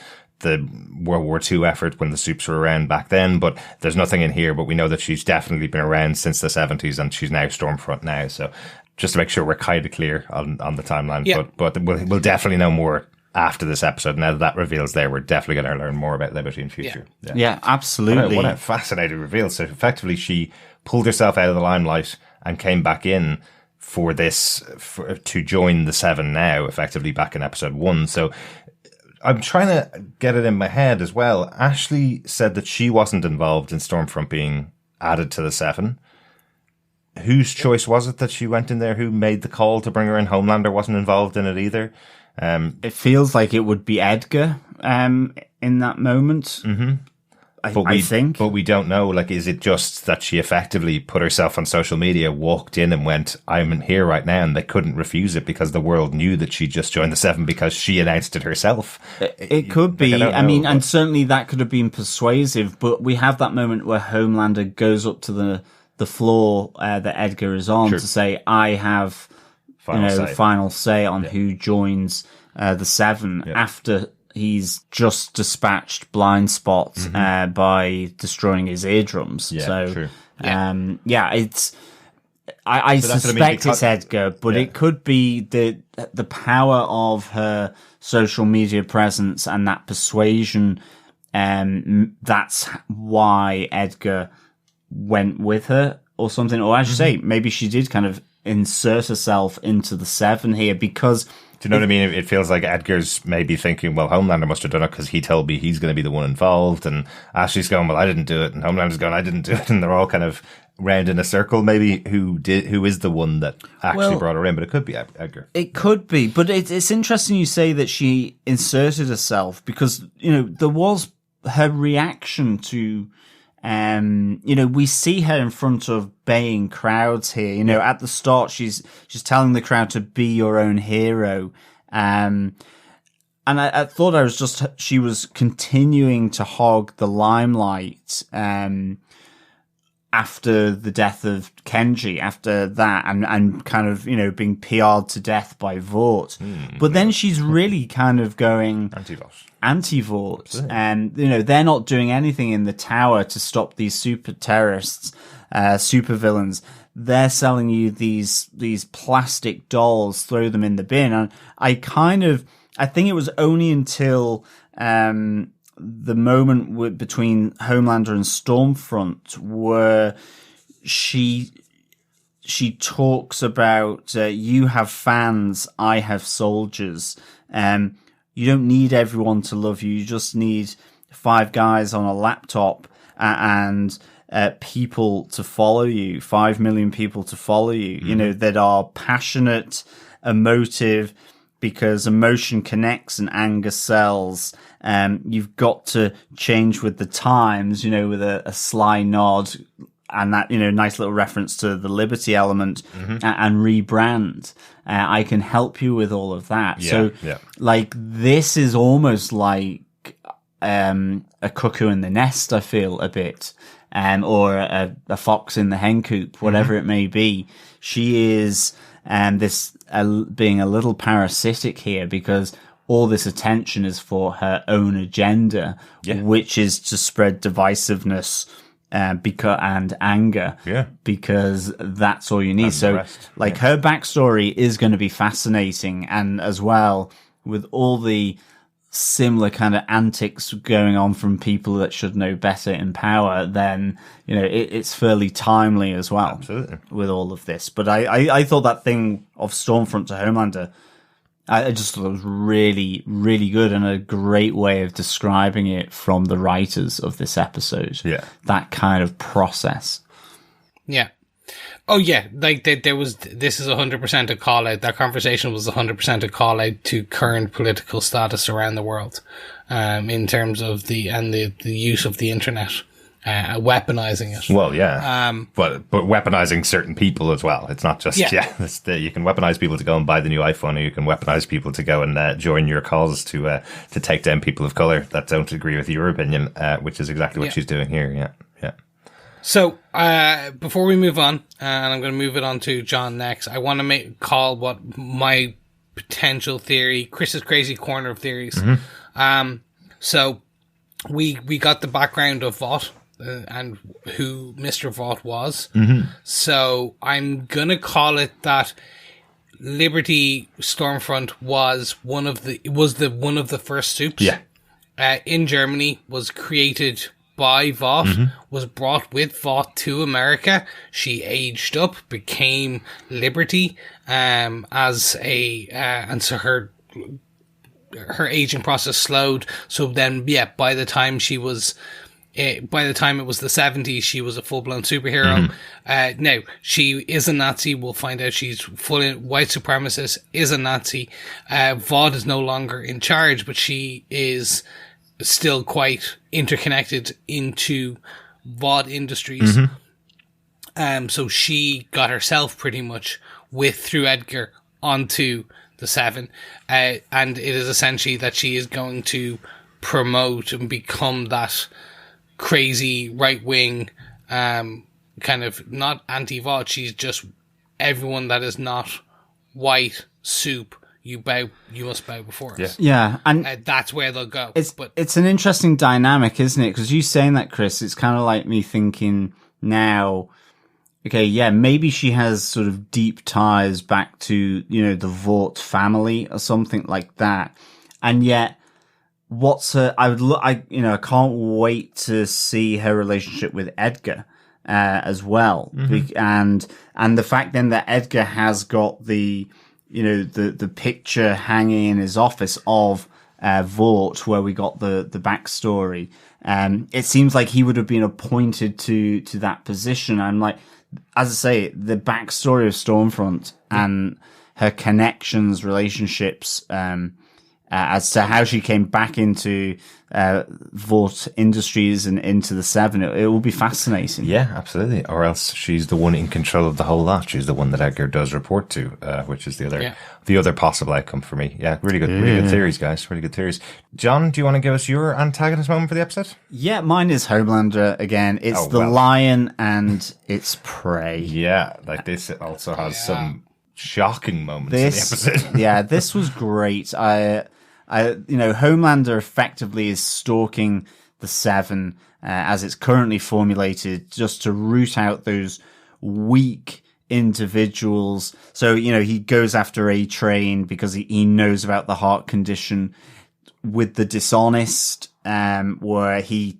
World War II effort when the Supes were around back then, but there's nothing in here, but we know that she's definitely been around since the 70s, and she's now Stormfront now. So just to make sure we're kind of clear on the timeline, but we'll definitely know more after this episode. Now that reveals there, we're definitely going to learn more about Liberty in future. Yeah, absolutely. What a fascinating reveal. So effectively she pulled herself out of the limelight and came back in for this, to join the Seven now, effectively back in episode 1. So I'm trying to get it in my head as well. Ashley said that she wasn't involved in Stormfront being added to the Seven. Whose choice was it that she went in there? Who made the call to bring her in? Homelander wasn't involved in it either. It feels like it would be Edgar in that moment. Mm-hmm. I think. But we don't know. Like, is it just that she effectively put herself on social media, walked in and went, I'm in here right now, and they couldn't refuse it because the world knew that she just joined the Seven because she announced it herself? It could be. And certainly that could have been persuasive, but we have that moment where Homelander goes up to the floor that Edgar is on to say, I have final say on who joins the Seven after he's just dispatched blind spots by destroying his eardrums. It's I suspect it's Edgar, but it could be the power of her social media presence and that persuasion. That's why Edgar went with her or something. Or as you say, maybe she did kind of insert herself into the Seven here because... Do you know what I mean? It feels like Edgar's maybe thinking, well, Homelander must have done it because he told me he's going to be the one involved. And Ashley's going, well, I didn't do it. And Homelander's going, I didn't do it. And they're all kind of round in a circle, maybe, who is the one that actually brought her in. But it could be Edgar. It could be. But it's interesting you say that she inserted herself because, there was her reaction to... we see her in front of baying crowds here. At the start, she's telling the crowd to be your own hero. And I thought she was continuing to hog the limelight, after the death of Kenji, after that, and kind of, being PR'd to death by Vought. But then she's really kind of going... Anti-Vought. And, they're not doing anything in the tower to stop these super terrorists, super villains. They're selling you these plastic dolls, throw them in the bin. And I think it was only until, the moment between Homelander and Stormfront where she she talks about you have fans, I have soldiers. You don't need everyone to love you. You just need 5 guys on a laptop and people to follow you, 5 million people to follow you, you know, that are passionate, emotive, because emotion connects and anger sells. You've got to change with the times, you know, with a sly nod and that, you know, nice little reference to the Liberty element and rebrand. I can help you with all of that. Like, this is almost like a cuckoo in the nest, I feel, a bit, or a fox in the hen coop, whatever it may be. She is being a little parasitic here because all this attention is for her own agenda, which is to spread divisiveness and anger, because that's all you need. And so, rest, her backstory is going to be fascinating, and as well with all the similar kind of antics going on from people that should know better in power, then, you know, it's fairly timely as well. Absolutely. With all of this. But I thought that thing of Stormfront to Homelander, I just thought it was really, really good and a great way of describing it from the writers of this episode. Yeah. That kind of process. Yeah. Oh yeah, like there was. This is 100% a call out. That conversation was 100% a call out to current political status around the world, in terms of the use of the internet, weaponizing it. Well, yeah, but weaponizing certain people as well. It's not just you can weaponize people to go and buy the new iPhone, or you can weaponize people to go and join your cause to take down people of color that don't agree with your opinion, which is exactly what she's doing here. Yeah. So, before we move on, and I'm going to move it on to John next, I want to call what my potential theory, Chris's crazy corner of theories. So, we got the background of Vought, and who Mr. Vought was. So, I'm going to call it that Liberty Stormfront was one of the first soups. In Germany, was created by Vought, was brought with Vought to America. She aged up, became Liberty, and so her aging process slowed. So then, by the time it was the 70s, she was a full-blown superhero. Now, she is a Nazi. We'll find out she's fully white supremacist, is a Nazi. Vought is no longer in charge, but she is still quite interconnected into Vought Industries. So she got herself pretty much through Edgar onto the Seven, and it is essentially that she is going to promote and become that crazy right-wing, kind of not anti-Vought. She's just everyone that is not white soup. You must bow before us. Yeah, and that's where they'll go. It's an interesting dynamic, isn't it? Because you saying that, Chris, it's kind of like me thinking now, okay, yeah, maybe she has sort of deep ties back to, you know, the Vought family or something like that. And yet, I can't wait to see her relationship with Edgar, as well. And the fact then that Edgar has got the picture hanging in his office of Vought, where we got the backstory. It seems like he would have been appointed to that position. I'm like, as I say, the backstory of Stormfront and her connections, relationships, as to how she came back into Vought Industries and into the Seven. It will be fascinating. Yeah, absolutely. Or else she's the one in control of the whole lot. She's the one that Edgar does report to, which is the other possible outcome for me. Yeah, really good theories, guys. Really good theories. John, do you want to give us your antagonist moment for the episode? Yeah, mine is Homelander again. It's lion and its prey. Yeah, like this also has some shocking moments in the episode. Yeah, this was great. Homelander effectively is stalking the Seven as it's currently formulated, just to root out those weak individuals. So, he goes after A-Train because he knows about the heart condition. With the dishonest, where he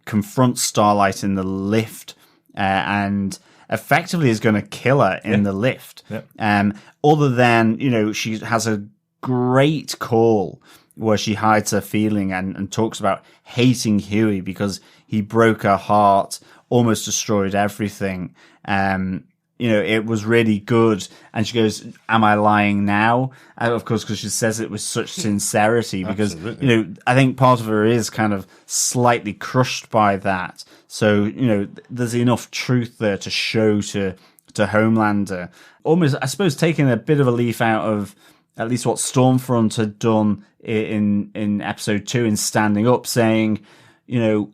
confronts Starlight in the lift, and effectively is going to kill her in the lift. Other than, you know, she has a great call where she hides her feeling and talks about hating Hughie because he broke her heart, almost destroyed everything. You know, it was really good. And she goes, am I lying now? And of course, because she says it with such sincerity, because, you know, I think part of her is kind of slightly crushed by that. So, you know, there's enough truth there to show to Homelander. Almost, I suppose, taking a bit of a leaf out of at least what Stormfront had done in episode 2 in standing up, saying, you know,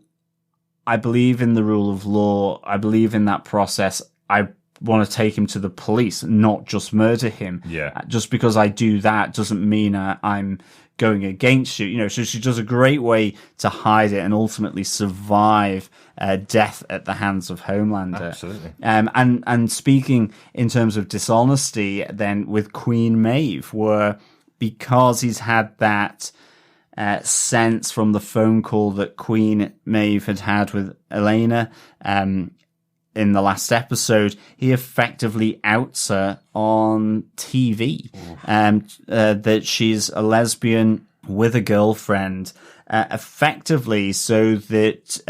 I believe in the rule of law. I believe in that process. I want to take him to the police, not just murder him. Yeah. Just because I do that doesn't mean I'm going against you. You know, so she does a great way to hide it and ultimately survive death at the hands of Homelander. Absolutely. And speaking in terms of dishonesty, then with Queen Maeve, where because he's had that sense from the phone call that Queen Maeve had with Elena, in the last episode, he effectively outs her on TV, that she's a lesbian with a girlfriend, effectively so that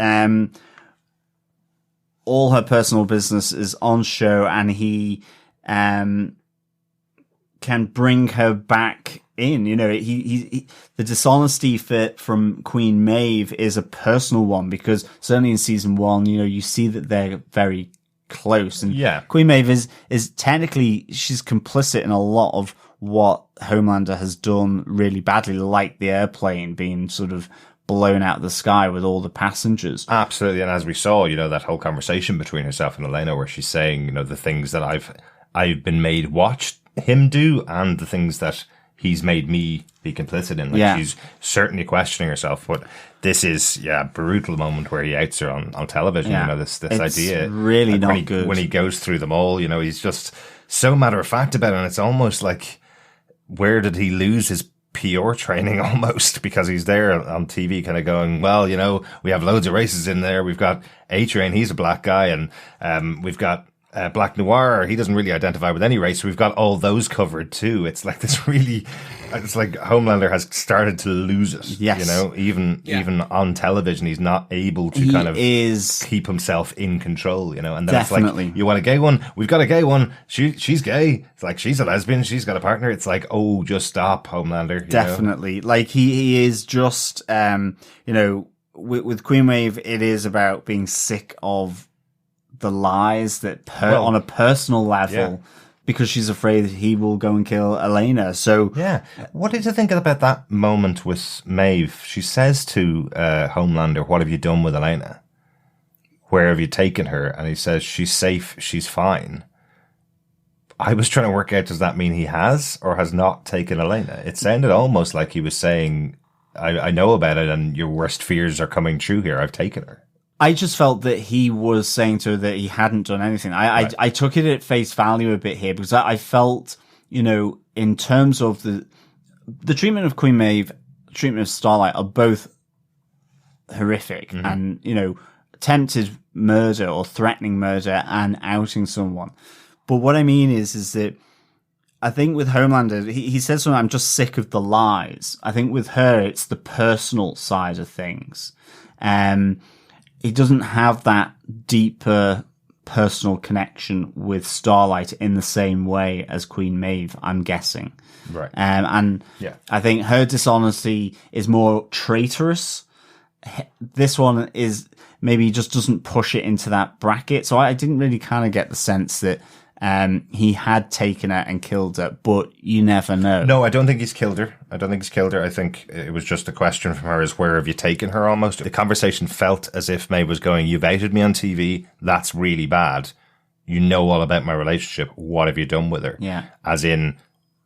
all her personal business is on show, and he can bring her back in. You know, he the dishonesty from Queen Maeve is a personal one, because certainly in season 1, you know, you see that they're very close, and Queen Maeve is technically, she's complicit in a lot of what Homelander has done really badly, like the airplane being sort of blown out of the sky with all the passengers. Absolutely. And as we saw, you know, that whole conversation between herself and Elena, where she's saying, you know, the things that I've been made watch him do, and the things that he's made me be complicit in. Like, she's certainly questioning herself, but this is, a brutal moment where he outs her on television. You know, this it's idea. Really not good. When he goes through them all, you know, he's just so matter of fact about it. And it's almost like, where did he lose his PR training almost? Because he's there on TV kind of going, well, you know, we have loads of races in there. We've got A-Train, he's a black guy, and we've got Black Noir, he doesn't really identify with any race, so we've got all those covered too. It's like this really, it's like Homelander has started to lose it. Yes. You know, even on television, he's not able to keep himself in control, you know, and then definitely. It's like, you want a gay one? We've got a gay one. She's gay. It's like, she's a lesbian. She's got a partner. It's like, oh, just stop, Homelander. Definitely. Know? Like, he is just, you know, with Queen Maeve, it is about being sick of the lies that on a personal level, because she's afraid that he will go and kill Elena. So what did you think about that moment with Maeve? She says to Homelander, what have you done with Elena? Where have you taken her? And he says, she's safe, she's fine. I was trying to work out, does that mean he has or has not taken Elena? It sounded almost like he was saying, I know about it, and your worst fears are coming true here. I've taken her. I just felt that he was saying to her that he hadn't done anything. I took it at face value a bit here, because I felt, you know, in terms of the treatment of Queen Maeve, treatment of Starlight are both horrific, and, you know, attempted murder or threatening murder and outing someone. But what I mean is that I think with Homelander, he says something, I'm just sick of the lies. I think with her, it's the personal side of things. He doesn't have that deeper personal connection with Starlight in the same way as Queen Maeve, I'm guessing. Right. I think her dishonesty is more traitorous. This one is maybe just doesn't push it into that bracket. So I didn't really kind of get the sense that he had taken her and killed her, but you never know. No, I don't think he's killed her. I think it was just a question from her, is where have you taken her almost? The conversation felt as if Maeve was going, you've outed me on TV. That's really bad. You know all about my relationship. What have you done with her? Yeah. As in,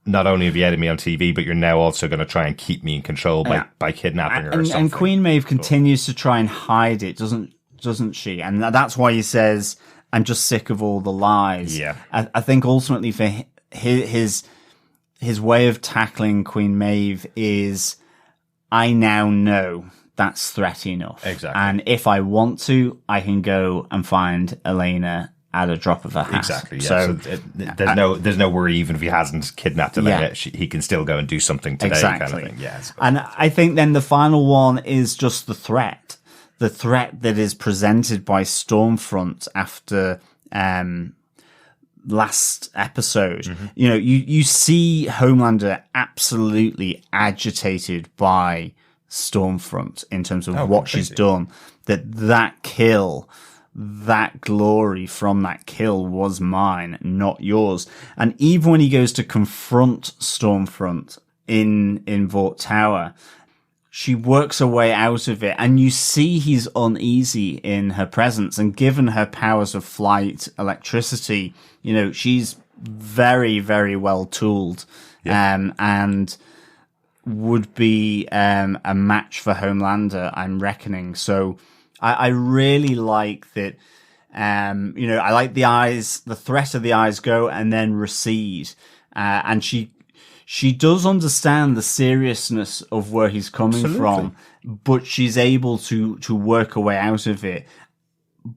not only have you outed me on TV, but you're now also going to try and keep me in control by kidnapping her or something. And Queen Maeve continues to try and hide it, doesn't she? And that's why he says, I'm just sick of all the lies. Yeah. I think ultimately for his way of tackling Queen Maeve is, I now know that's threat enough. Exactly. And if I want to, I can go and find Elena at a drop of a hat. Exactly. Yeah. There's no worry, even if he hasn't kidnapped her, he can still go and do something today. Exactly. Kind of thing. Yeah. And I think then the final one is just the threat that is presented by Stormfront after last episode. Mm-hmm. You know, you see Homelander absolutely agitated by Stormfront in terms of what completely. she's done. That kill, that glory from that kill was mine, not yours. And even when he goes to confront Stormfront in Vought Tower, she works her way out of it, and you see he's uneasy in her presence. And given her powers of flight, electricity, you know, she's very, very well tooled, and would be a match for Homelander, I'm reckoning. So I really like that. You know, I like the eyes, the threat of the eyes go and then recede, and she does understand the seriousness of where he's coming from, but she's able to work her way out of it,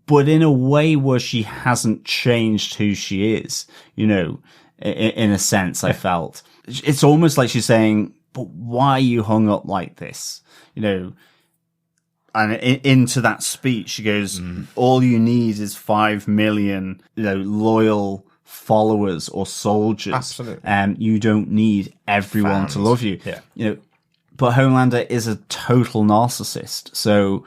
but in a way where she hasn't changed who she is, you know, in a sense, I felt. It's almost like she's saying, but why are you hung up like this? You know, and into that speech, she goes, all you need is 5 million, you know, loyal followers or soldiers. Absolutely. You don't need everyone Fans. to love you. Yeah. You know, but Homelander is a total narcissist. So,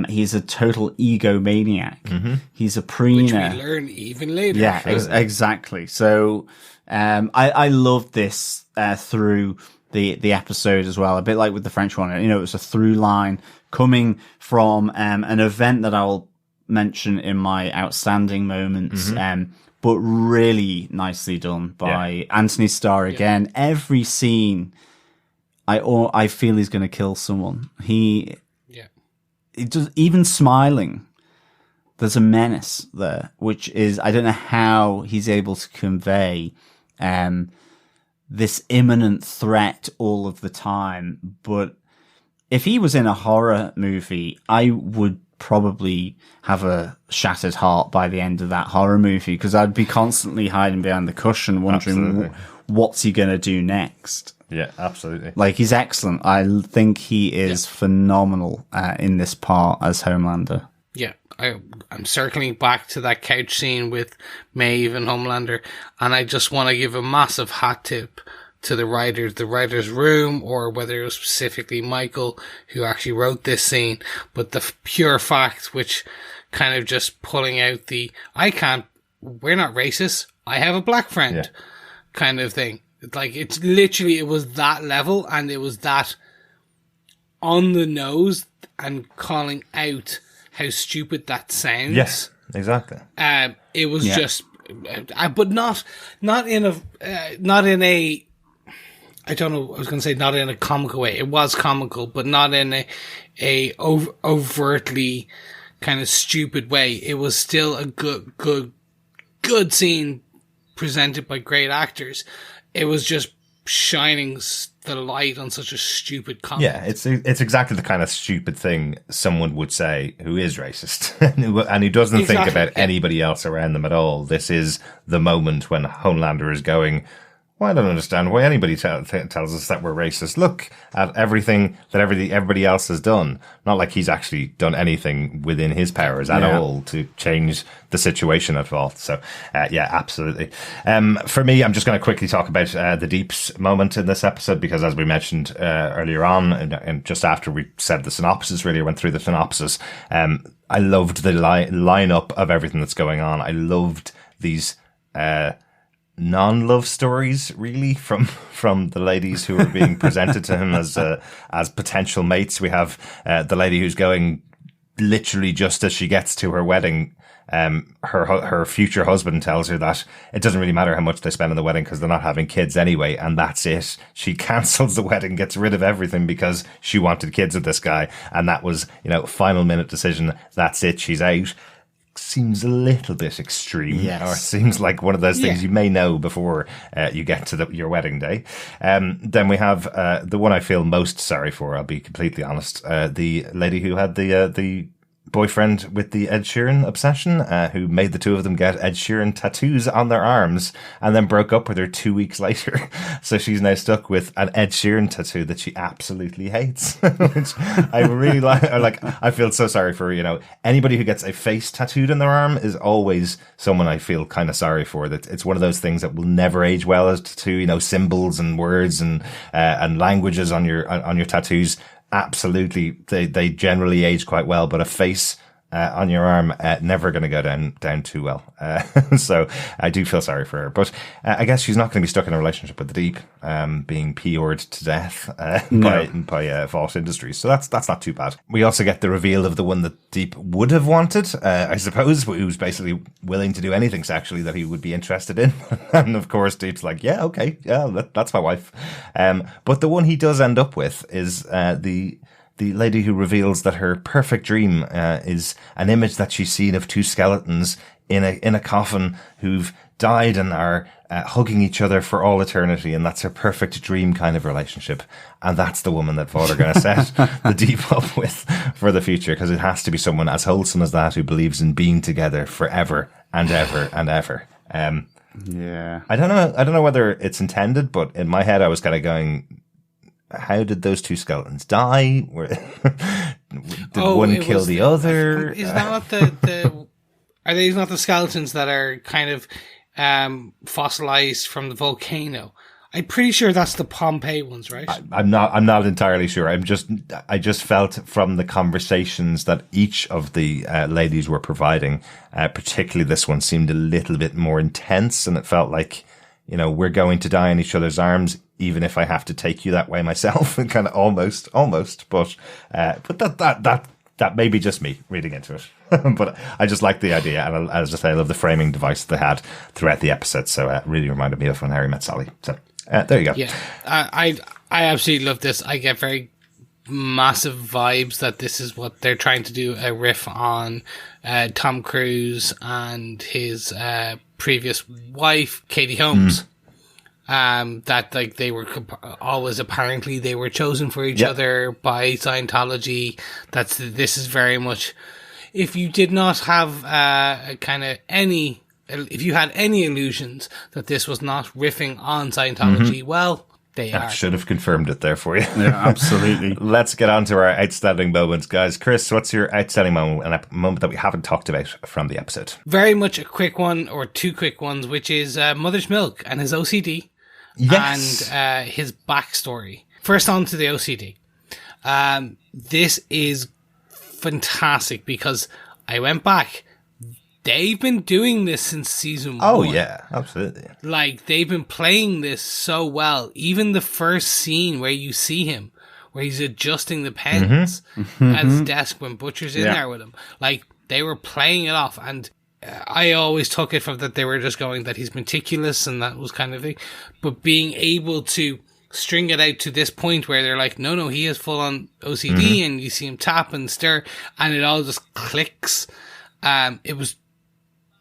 he's a total egomaniac. Mm-hmm. He's a preener. Which we learn even later. Yeah, exactly. So, I loved this, through the episode as well. A bit like with the French one, you know, it was a through line coming from, an event that I'll mention in my outstanding moments, but really nicely done by Anthony Starr again. Every scene, I feel he's going to kill someone. He does, even smiling. There's a menace there, which is, I don't know how he's able to convey this imminent threat all of the time. But if he was in a horror movie, I would probably have a shattered heart by the end of that horror movie, because I'd be constantly hiding behind the cushion wondering what's he going to do next. Yeah, absolutely. Like, he's excellent. I think he is phenomenal in this part as Homelander. Yeah, I'm circling back to that couch scene with Maeve and Homelander, and I just want to give a massive hat tip to the writer's room, or whether it was specifically Michael who actually wrote this scene, but the pure fact, which kind of just pulling out the, we're not racist, I have a black friend kind of thing. Like, it's literally, it was that level, and it was that on the nose and calling out how stupid that sounds. Yes, exactly. It was just, but not in a, I don't know, I was going to say not in a comical way. It was comical, but not in a overtly kind of stupid way. It was still a good scene presented by great actors. It was just shining the light on such a stupid comment. Yeah, it's exactly the kind of stupid thing someone would say who is racist and who doesn't think about anybody else around them at all. This is the moment when Homelander is going, well, I don't understand why anybody tells us that we're racist. Look at everything that everybody else has done. Not like he's actually done anything within his powers at all to change the situation at all. So, absolutely. For me, I'm just going to quickly talk about the Deeps moment in this episode, because as we mentioned earlier on, and just after we said the synopsis, really went through the synopsis, I loved the lineup of everything that's going on. I loved these non-love stories, really, from the ladies who are being presented to him as potential mates. We have the lady who's going, literally just as she gets to her wedding, her future husband tells her that it doesn't really matter how much they spend on the wedding because they're not having kids anyway, and that's it. She cancels the wedding, gets rid of everything because she wanted kids with this guy, and that was, final minute decision. That's it. She's out. Seems a little bit extreme, or it seems like one of those things you may know before you get to your wedding day. Then we have the one I feel most sorry for, I'll be completely honest, the lady who had the boyfriend with the Ed Sheeran obsession, who made the two of them get Ed Sheeran tattoos on their arms and then broke up with her 2 weeks later. So she's now stuck with an Ed Sheeran tattoo that she absolutely hates, which I really like. I feel so sorry for, anybody who gets a face tattooed on their arm is always someone I feel kind of sorry for. That it's one of those things that will never age well as to, symbols and words and languages on your tattoos. Absolutely, they generally age quite well, but a face on your arm never going to go down too well. So I do feel sorry for her, but I guess she's not going to be stuck in a relationship with the Deep, being PR'd to death by Vought Industries. So that's not too bad. We also get the reveal of the one that Deep would have wanted, I suppose, who's basically willing to do anything sexually that he would be interested in. And of course, Deep's like, yeah, okay, yeah, that's my wife. But the one he does end up with is the lady who reveals that her perfect dream is an image that she's seen of two skeletons in a coffin who've died and are hugging each other for all eternity, and that's her perfect dream kind of relationship. And that's the woman that Vought are going to set the Deep up with for the future, because it has to be someone as wholesome as that who believes in being together forever and ever and ever. Yeah. I don't know whether it's intended, but in my head I was kind of going, how did those two skeletons die? Did one kill the other? Is that not are these not the skeletons that are kind of fossilized from the volcano? I'm pretty sure that's the Pompeii ones, right? I'm not entirely sure. I just felt from the conversations that each of the ladies were providing, particularly this one seemed a little bit more intense, and it felt like, we're going to die in each other's arms, even if I have to take you that way myself, and kind of almost, but that may be just me reading into it. But I just like the idea, and as I say, I love the framing device they had throughout the episode. So it really reminded me of When Harry Met Sally. So there you go. Yeah, I absolutely love this. I get very massive vibes that this is what they're trying to do, a riff on Tom Cruise and his previous wife, Katie Holmes. That like they were always apparently they were chosen for each other by Scientology. This is very much, if you did not have if you had any illusions that this was not riffing on Scientology, well, they are. I should have confirmed it there for you. Yeah, absolutely. Let's get on to our outstanding moments, guys. Chris, what's your outstanding moment, and a moment that we haven't talked about from the episode? Very much a quick one, or two quick ones, which is Mother's Milk and his OCD. Yes. And his backstory. First on to the OCD. This is fantastic because I went back. They've been doing this since season 1. Oh, yeah, absolutely. Like, they've been playing this so well. Even the first scene where you see him, where he's adjusting the pens at his desk when Butcher's in there with him. Like, they were playing it off, and I always took it from that they were just going that he's meticulous and that was kind of thing. But being able to string it out to this point where they're like, no, he has full on OCD, and you see him tap and stir, and it all just clicks. It was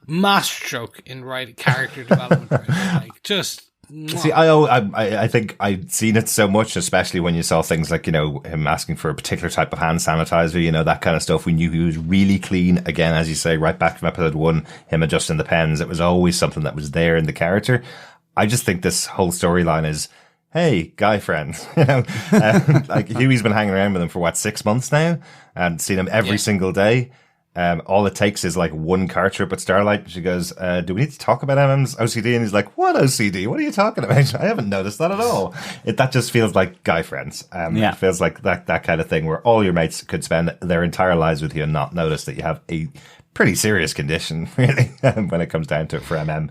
masterstroke in character development. Like, just see, I think I'd seen it so much, especially when you saw things like, him asking for a particular type of hand sanitizer, that kind of stuff. We knew he was really clean. Again, as you say, right back from episode 1, him adjusting the pens. It was always something that was there in the character. I just think this whole storyline is, hey, guy friends. Like Hughie's been hanging around with him for 6 months now, and seen him every single day. All it takes is like one car trip with Starlight. She goes, do we need to talk about MM's OCD? And he's like, what OCD? What are you talking about? I haven't noticed that at all. That just feels like guy friends. It feels like that kind of thing where all your mates could spend their entire lives with you and not notice that you have a pretty serious condition, really, when it comes down to it for MM.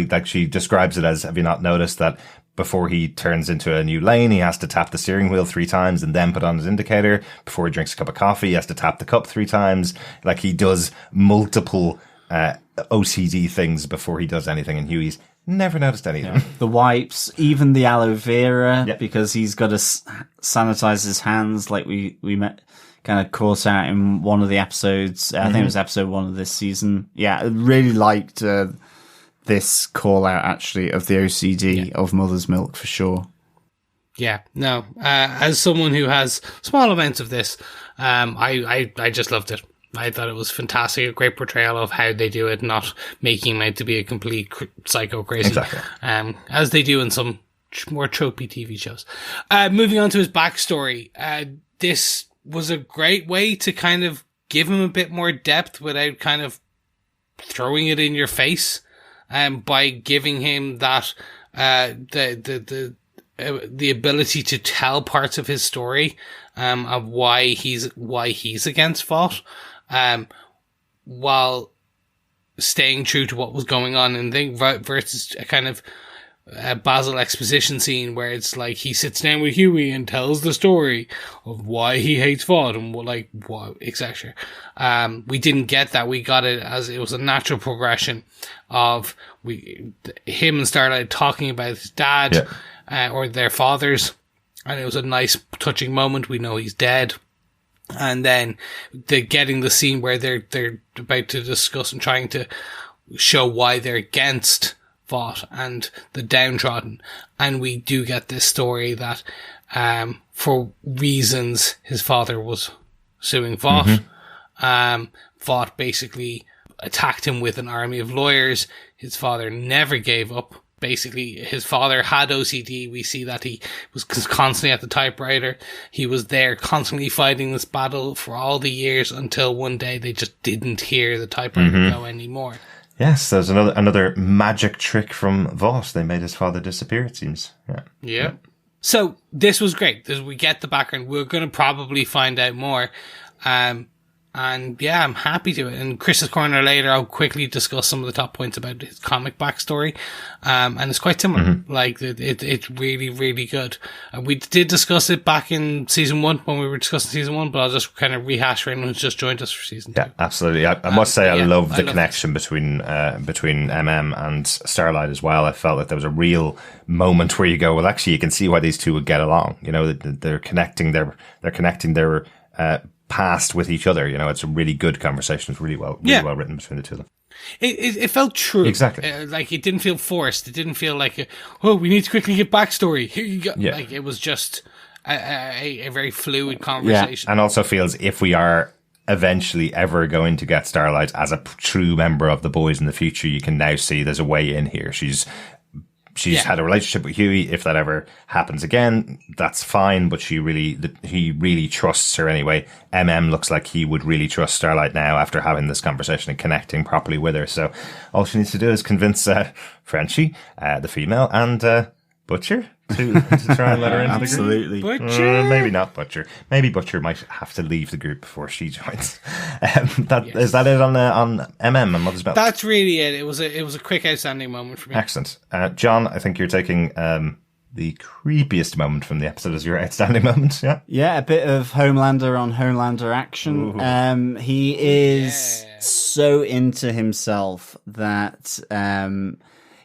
Like she describes it as, have you not noticed that before he turns into a new lane, he has to tap the steering wheel 3 times and then put on his indicator. Before he drinks a cup of coffee, he has to tap the cup 3 times. Like he does multiple OCD things before he does anything. And Hughie's never noticed any of them. The wipes, even the aloe vera, because he's got to sanitize his hands, like we met, kind of caught out in one of the episodes. I think it was episode 1 of this season. Yeah, I really liked this call out actually of the OCD of Mother's Milk for sure. Yeah, no. As someone who has small amounts of this, I just loved it. I thought it was fantastic, a great portrayal of how they do it, not making him out to be a complete psycho crazy, Exactly. As they do in some more tropey TV shows. Moving on to his backstory, this was a great way to kind of give him a bit more depth without kind of throwing it in your face, by giving him that the ability to tell parts of his story, of why he's against Vought, while staying true to what was going on, and then versus a kind of Basil exposition scene where it's like he sits down with Hughie and tells the story of why he hates Vought and what, etc. We didn't get that. We got it as it was a natural progression of him and Starlight talking about his dad, or their fathers, and it was a nice touching moment. We know he's dead. And then getting the scene where they're about to discuss and trying to show why they're against Vought and the downtrodden. And we do get this story that, for reasons his father was suing Vought. Vought basically attacked him with an army of lawyers. His father never gave up. Basically, his father had OCD. We see that he was constantly at the typewriter. He was there constantly fighting this battle for all the years until one day they just didn't hear the typewriter go anymore. Yes, there's another magic trick from Vought. They made his father disappear, it seems. Yeah. So this was great. We get the background. We're going to probably find out more. And yeah, I'm happy to it. In Chris's Corner later, I'll quickly discuss some of the top points about his comic backstory. And it's quite similar. Like, it's really, really good. We did discuss it back in season 1 when we were discussing season 1, but I'll just kind of rehash for anyone who's just joined us for season 2. Yeah, absolutely. I must say, I love the connection between MM and Starlight as well. I felt that there was a real moment where you go, well, actually, you can see why these two would get along. You know, they're connecting their past with each other. You know, it's a really good conversation. It's really well written between the two of them. It felt true. Exactly. Like, it didn't feel forced. It didn't feel like, we need to quickly get backstory. Here you go. Yeah. Like, it was just a very fluid conversation. Yeah, and also feels if we are eventually ever going to get Starlight as a true member of the boys in the future, you can now see there's a way in here. She's had a relationship with Hughie. If that ever happens again, that's fine. But he really trusts her anyway. Looks like he would really trust Starlight now after having this conversation and connecting properly with her. So all she needs to do is convince Frenchie, the female, and Butcher to try and let her into Absolutely. the group. Butcher? Maybe not Butcher. Maybe Butcher might have to leave the group before she joins. Is that it on MM and Mother's Milk? That's really it. It was a quick, outstanding moment for me. Excellent. John, I think you're taking the creepiest moment from the episode as your outstanding moment. Yeah. Yeah, a bit of Homelander on Homelander action. He is so into himself that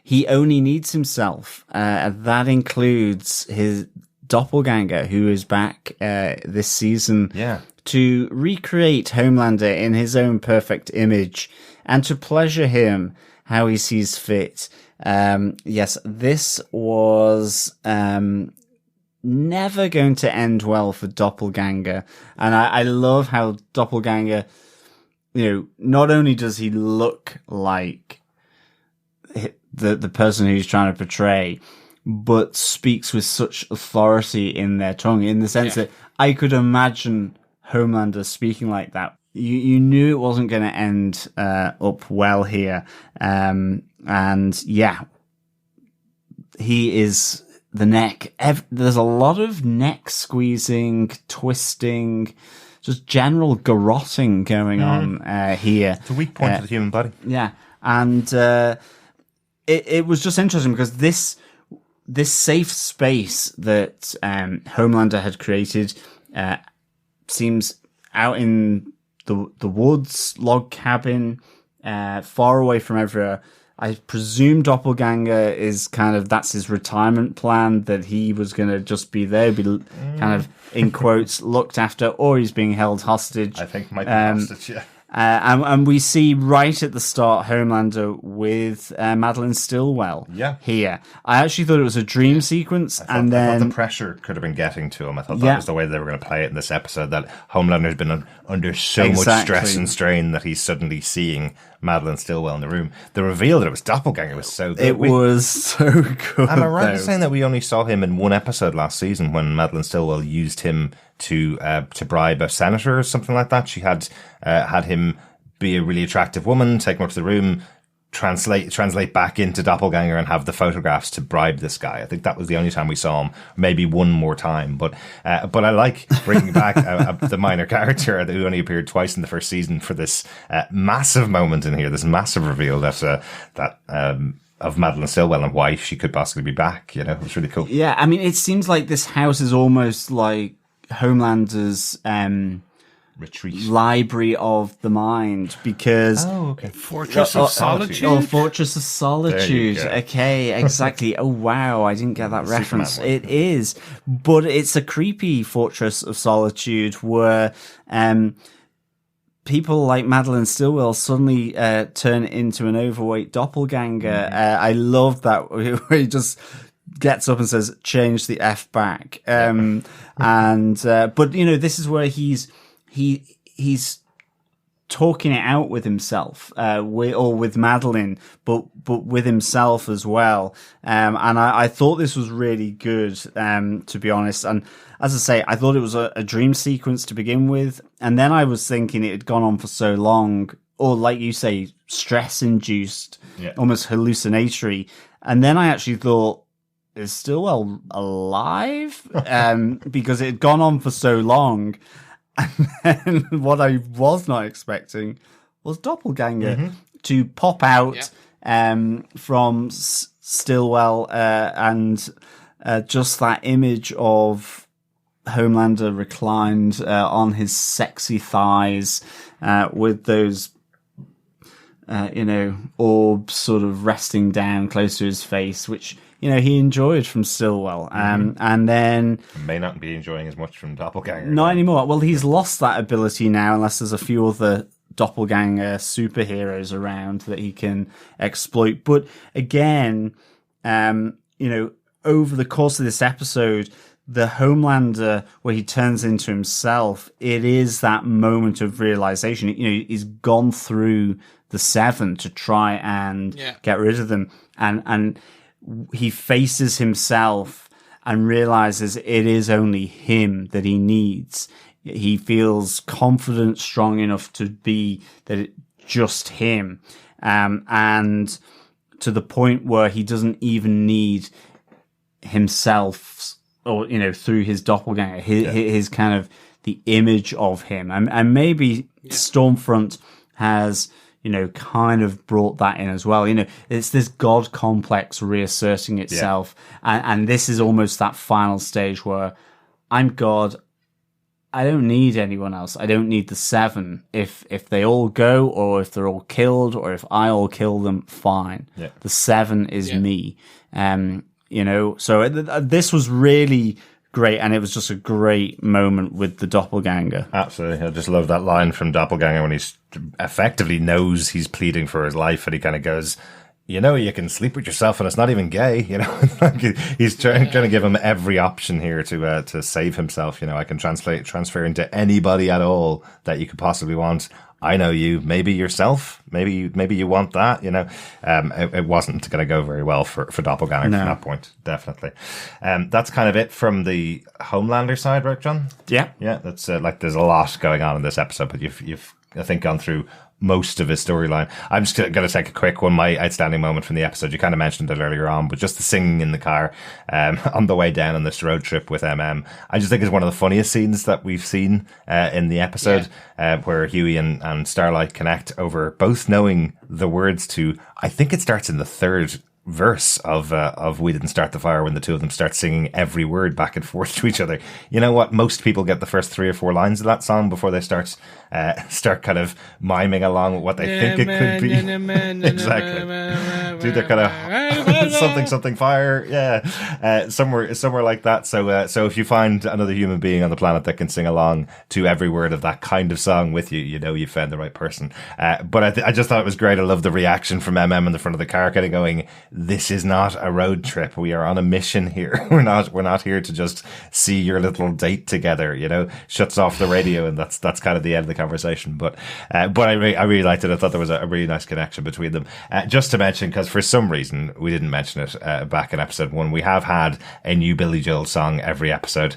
he only needs himself. That includes his doppelganger, who is back this season to recreate Homelander in his own perfect image and to pleasure him how he sees fit. Yes, this was never going to end well for Doppelganger. And I love how Doppelganger, not only does he look like the person who's trying to portray, but speaks with such authority in their tongue, in the sense that I could imagine Homelander speaking like that. You knew it wasn't going to end up well here. And yeah, he is the neck. There's a lot of neck squeezing, twisting, just general garroting going on here. It's a weak point of the human body. Yeah. And it was just interesting because this safe space that Homelander had created seems out in the woods, log cabin, far away from everywhere. I presume Doppelganger is that's his retirement plan, that he was going to just be there, be kind of, in quotes, looked after, or he's being held hostage. I think might be hostage, yeah. And we see right at the start Homelander with Madeline Stillwell. Yeah. Here, I actually thought it was a dream sequence, and I then thought the pressure could have been getting to him. I thought that was the way they were going to play it in this episode. That Homelander's been under so much stress and strain that he's suddenly seeing Madeline Stillwell in the room. The reveal that it was Doppelganger was so good. It was so good. Am I right in saying that we only saw him in one episode last season when Madeline Stillwell used him to bribe a senator or something like that? She had him be a really attractive woman, take him up to the room, translate back into Doppelganger and have the photographs to bribe this guy. I think that was the only time we saw him, maybe one more time. But I like bringing back the minor character who only appeared twice in the first season for this massive moment in here, this massive reveal of Madeline Stillwell and why she could possibly be back. You know, it was really cool. Yeah, I mean, it seems like this house is almost like Homelander's retreat, library of the mind, because Fortress of Solitude. Fortress of Solitude. Okay, exactly. Oh wow, I didn't get that reference. It is, but it's a creepy Fortress of Solitude where people like Madeline Stillwell suddenly turn into an overweight doppelganger. I love that where he just gets up and says, "Change the F back." But you know, this is where he's talking it out with himself, or with Madeline, but with himself as well. And I thought this was really good, to be honest. And as I say, I thought it was a dream sequence to begin with. And then I was thinking it had gone on for so long, or like you say, stress induced, almost hallucinatory. And then I actually thought, is Stillwell alive? Because it had gone on for so long. And then what I was not expecting was Doppelganger to pop out from Stillwell, and just that image of Homelander reclined on his sexy thighs with those, orbs sort of resting down close to his face, which he enjoyed from Stillwell. And then may not be enjoying as much from Doppelganger. Not anymore. Well, he's lost that ability now, unless there's a few other Doppelganger superheroes around that he can exploit. But again, over the course of this episode, the Homelander where he turns into himself, it is that moment of realization. He's gone through the seven to try and get rid of them. And he faces himself and realizes it is only him that he needs. He feels confident, strong enough to be that it's just him. And to the point where he doesn't even need himself, or, through his doppelganger, his kind of the image of him. And maybe Stormfront has, kind of brought that in as well. It's this God complex reasserting itself. And this is almost that final stage where I'm God. I don't need anyone else. I don't need the seven. If they all go, or if they're all killed, or if I all kill them, fine. Yeah. The seven is me. So this was really great, and it was just a great moment with the doppelganger. Absolutely. I just love that line from Doppelganger when he's effectively knows he's pleading for his life, and he kind of goes, you can sleep with yourself and it's not even gay, he's trying to give him every option here to save himself. I can transfer into anybody at all that you could possibly want. I know you, maybe yourself, maybe you want that, it wasn't going to go very well for Doppelganger from that point, definitely. That's kind of it from the Homelander side, right, John? Yeah. Yeah, that's there's a lot going on in this episode, but you've I think gone through most of his storyline. I'm just going to take a quick one. My outstanding moment from the episode, you kind of mentioned it earlier on, but just the singing in the car on the way down on this road trip with MM. I just think it's one of the funniest scenes that we've seen in the episode, where Hughie and Starlight connect over both knowing the words to, I think it starts in the third verse of "We Didn't Start the Fire" when the two of them start singing every word back and forth to each other. You know what? Most people get the first 3 or 4 lines of that song before they start kind of miming along with what they think it could be. Exactly. Do their kind of something fire. Yeah. Somewhere like that. So if you find another human being on the planet that can sing along to every word of that kind of song with you, you know you found the right person. But I just thought it was great. I love the reaction from MM in the front of the car, kind of going, "This is not a road trip. We are on a mission here. We're not here to just see your little date together." You know, shuts off the radio, and that's kind of the end of the conversation. But I really liked it. I thought there was a really nice connection between them. Just to mention, because for some reason we didn't mention it back in episode 1, we have had a new Billy Joel song every episode.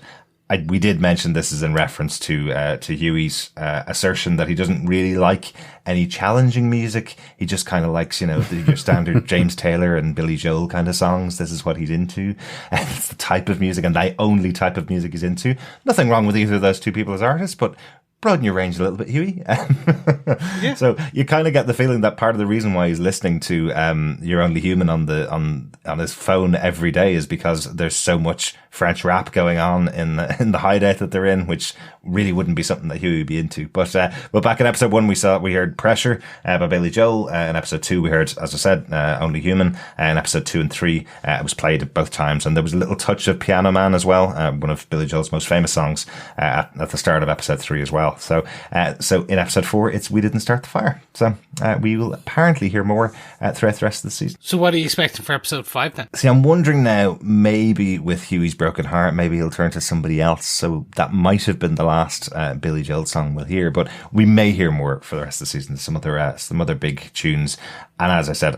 We did mention this is in reference to Hughie's assertion that he doesn't really like any challenging music. He just kind of likes, your standard James Taylor and Billy Joel kind of songs. This is what he's into. It's the type of music and the only type of music he's into. Nothing wrong with either of those two people as artists, but broaden your range a little bit, Hughie. Yeah. So you kind of get the feeling that part of the reason why he's listening to You're Only Human on his phone every day is because there's so much French rap going on in the hideout that they're in, which really wouldn't be something that Hughie would be into. But back in episode 1, we heard Pressure by Billy Joel. In episode 2, we heard, as I said, Only Human. In episode 2 and 3, it was played at both times. And there was a little touch of Piano Man as well, one of Billy Joel's most famous songs, at the start of episode 3 as well. So in episode 4, it's We Didn't Start the Fire. So we will apparently hear more throughout the rest of the season. So what are you expecting for episode 5 then? See, I'm wondering now, maybe with Hughie's broken heart, maybe he'll turn to somebody else. So that might have been the last Billy Joel song we'll hear, but we may hear more for the rest of the season. Some other big tunes. And as I said,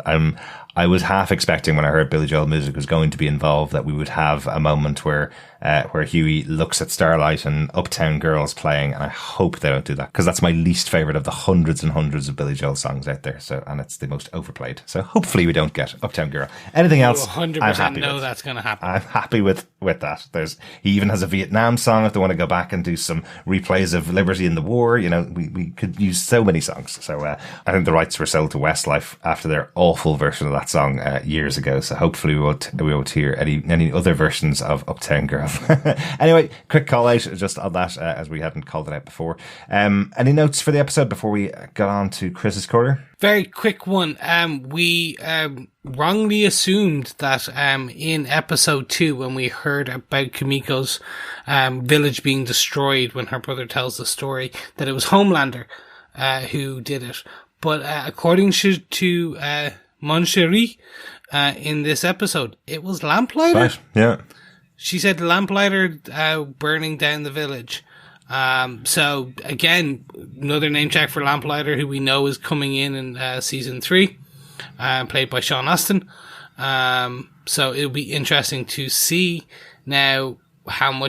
I was half expecting when I heard Billy Joel music was going to be involved that we would have a moment where Hughie looks at Starlight and Uptown Girl's playing, and I hope they don't do that, because that's my least favourite of the hundreds and hundreds of Billy Joel songs out there. So, and it's the most overplayed. So hopefully we don't get Uptown Girl. Anything else, 100% I'm happy know with. That's going to happen. I'm happy with that. He even has a Vietnam song if they want to go back and do some replays of Liberty in the War. We could use so many songs. So I think the rights were sold to Westlife after their awful version of that song years ago. So hopefully we won't hear any other versions of Uptown Girl. Anyway, quick call out just on that, as we hadn't called it out before. Any notes for the episode before we got on to Chris's Corner? Very quick one. We wrongly assumed that in episode 2, when we heard about Kimiko's village being destroyed when her brother tells the story, that it was Homelander who did it. But according to Mon Cherie, in this episode, it was Lamplighter. Right, yeah. She said Lamplighter burning down the village. So again, another name check for Lamplighter, who we know is coming in season 3, played by Sean Astin. So it'll be interesting to see now how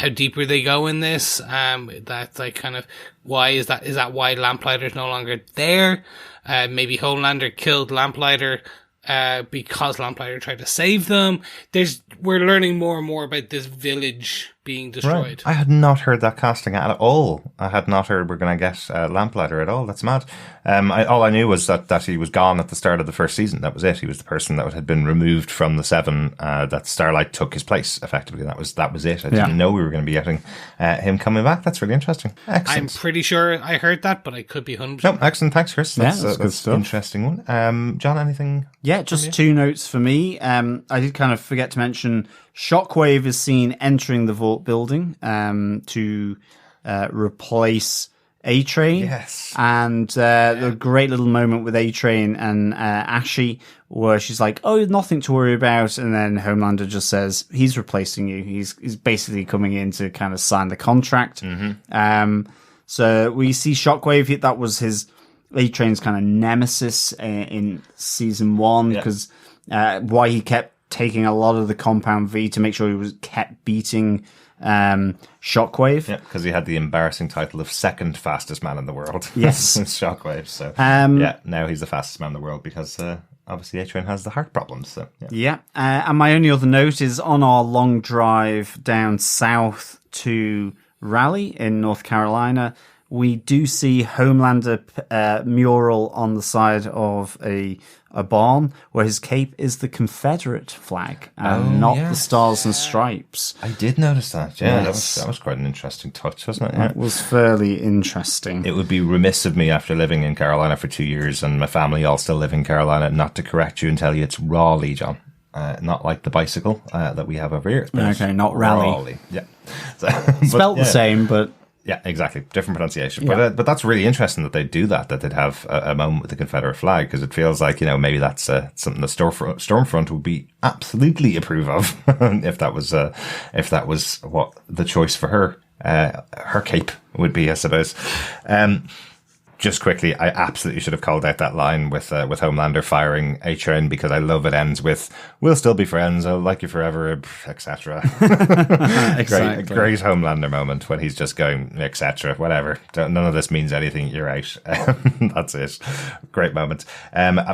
deeper they go in this. That's like kind of why is that why Lamplighter's no longer there? Maybe Homelander killed Lamplighter because Lamplighter tried to save them. We're learning more and more about this village being destroyed. Right. I had not heard that casting at all. I had not heard we're going to get Lamplighter at all. That's mad. All I knew was that he was gone at the start of the first season. That was it. He was the person that had been removed from the 7, that Starlight took his place, effectively. That was it. I didn't know we were going to be getting him coming back. That's really interesting. Excellent. I'm pretty sure I heard that, but I could be 100%. No, excellent. Thanks, Chris. That's good stuff. An interesting one. John, anything? Yeah, just 2 notes for me. I did kind of forget to mention Shockwave is seen entering the Vought building to replace A-Train. Yes. And the great little moment with A-Train and Ashy, where she's like, "Oh, nothing to worry about," and then Homelander just says, "He's replacing you. He's basically coming in to kind of sign the contract." Mm-hmm. So we see Shockwave. That was his A-Train's kind of nemesis in season 1, because why he kept taking a lot of the Compound V to make sure he was kept beating Shockwave. Yeah, because he had the embarrassing title of second fastest man in the world. Yes. Shockwave. So now he's the fastest man in the world because obviously A-Train has the heart problems. So and my only other note is on our long drive down south to Raleigh in North Carolina, we do see Homelander mural on the side of a barn where his cape is the Confederate flag and not the stars and stripes. I did notice that. Yeah, Yes. that was quite an interesting touch, wasn't it? That was fairly interesting. It would be remiss of me after living in Carolina for 2 years and my family all still live in Carolina not to correct you and tell you it's Raleigh, John. Not like the bicycle that we have over here. Okay, not Raleigh. Raleigh. Yeah. So, Spelt the same, but... Yeah, exactly. Different pronunciation. Yeah. But that's really interesting that they do that they'd have a moment with the Confederate flag, because it feels like, maybe that's something the Stormfront would be absolutely approve of if that was what the choice for her cape would be, I suppose. Just quickly, I absolutely should have called out that line with Homelander firing HN, because I love it ends with "We'll still be friends. I'll like you forever," etc. Exactly. Great Homelander moment when he's just going etc. Whatever. None of this means anything. You're out. That's it. Great moment.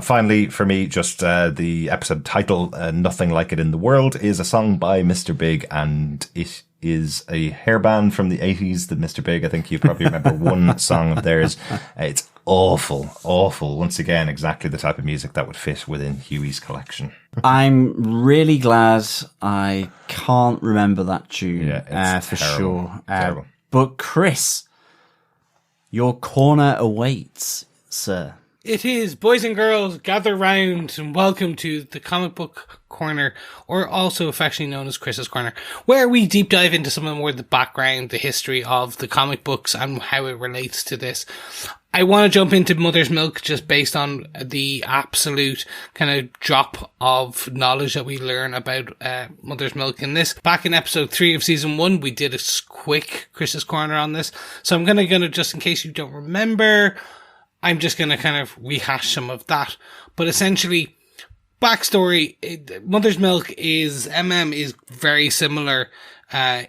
Finally, for me, just the episode title, "Nothing Like It in the World," is a song by Mr. Big, and it is a hair band from the 80s that Mr. Big, I think you probably remember one song of theirs. It's awful. Once again, exactly the type of music that would fit within Hughie's collection. I'm really glad I can't remember that tune for terrible, sure. Terrible. But Chris, your corner awaits, sir. It is, boys and girls, gather round and welcome to the Comic Book Corner, or also affectionately known as Chris's Corner, where we deep dive into some of the background, the history of the comic books and how it relates to this. I want to jump into Mother's Milk just based on the absolute kind of drop of knowledge that we learn about Mother's Milk in this. Back in episode 3 of season 1, we did a quick Chris's Corner on this. So I'm going to, just in case you don't remember, I'm just going to kind of rehash some of that. But essentially, backstory, Mother's Milk is very similar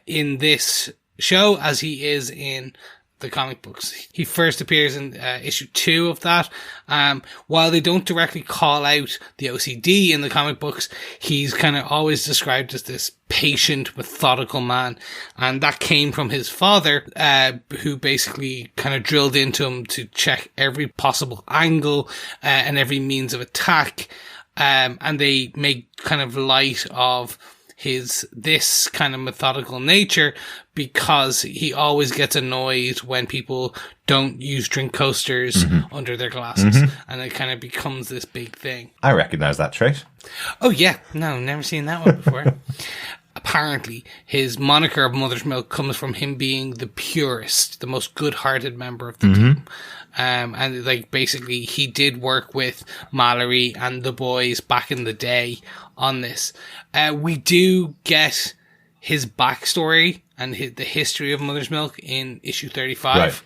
in this show as he is in the comic books. He first appears in issue 2 of that. While they don't directly call out the OCD in the comic books, he's kind of always described as this patient, methodical man. And that came from his father, who basically kind of drilled into him to check every possible angle and every means of attack. And they make kind of light of this kind of methodical nature, because he always gets annoyed when people don't use drink coasters under their glasses, and it kind of becomes this big thing. I recognize that trait. Oh yeah, no, never seen that one before. Apparently, his moniker of Mother's Milk comes from him being the purest, the most good-hearted member of the team. And basically he did work with Mallory and the boys back in the day on this. We do get his backstory and the history of Mother's Milk in issue 35. Right.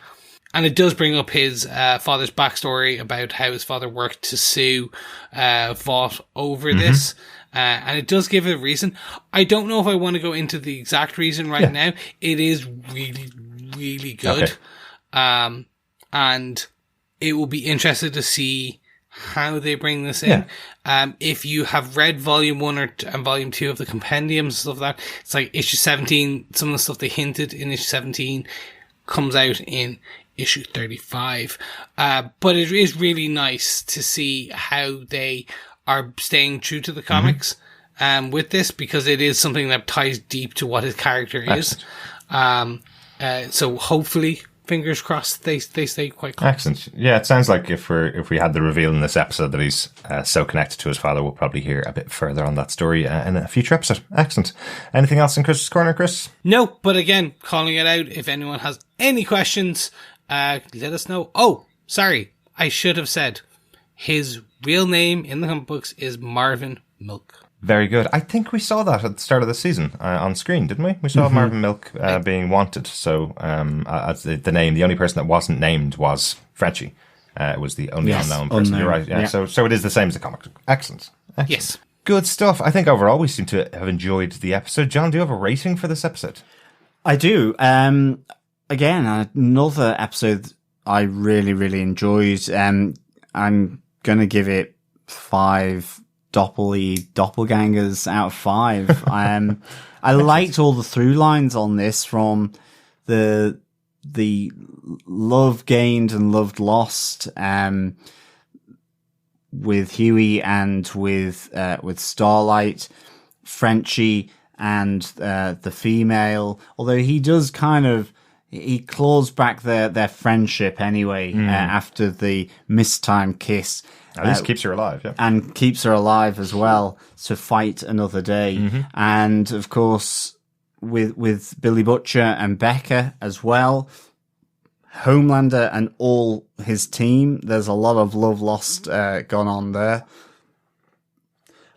And it does bring up his father's backstory about how his father worked to sue Vought over this. And it does give a reason. I don't know if I want to go into the exact reason now. It is really, really good. Okay. And it will be interesting to see how they bring this in. If you have read volume 1 and volume 2 of the compendiums and stuff like that, it's like issue 17, some of the stuff they hinted in issue 17 comes out in issue 35. But it is really nice to see how they are staying true to the comics with this, because it is something that ties deep to what his character is. So hopefully, fingers crossed, they stay quite close. Excellent. Yeah, it sounds like if we had the reveal in this episode that he's so connected to his father, we'll probably hear a bit further on that story in a future episode. Excellent. Anything else in Chris's Corner, Chris? No, but again, calling it out. If anyone has any questions, let us know. Oh, sorry, I should have said his real name in the comic books is Marvin Milk. Very good. I think we saw that at the start of the season on screen, didn't we? We saw Marvin Milk being wanted. So the name, the only person that wasn't named was Frenchie. It was the only unknown person. Unknown. You're right. Yeah. So it is the same as the comic. Excellent. Yes. Good stuff. I think overall we seem to have enjoyed the episode. John, do you have a rating for this episode? I do. Again, another episode I really, really enjoyed. I'm going to give it 5 doppelgangers out of 5. I liked all the through lines on this, from the the love gained and loved lost, with Hughie and with Starlight, Frenchie and the female. Although he does he claws back their friendship anyway after the mistimed kiss. At least keeps her alive, yeah. And keeps her alive as well to fight another day. And of course, with Billy Butcher and Becca as well, Homelander and all his team, there's a lot of love lost gone on there.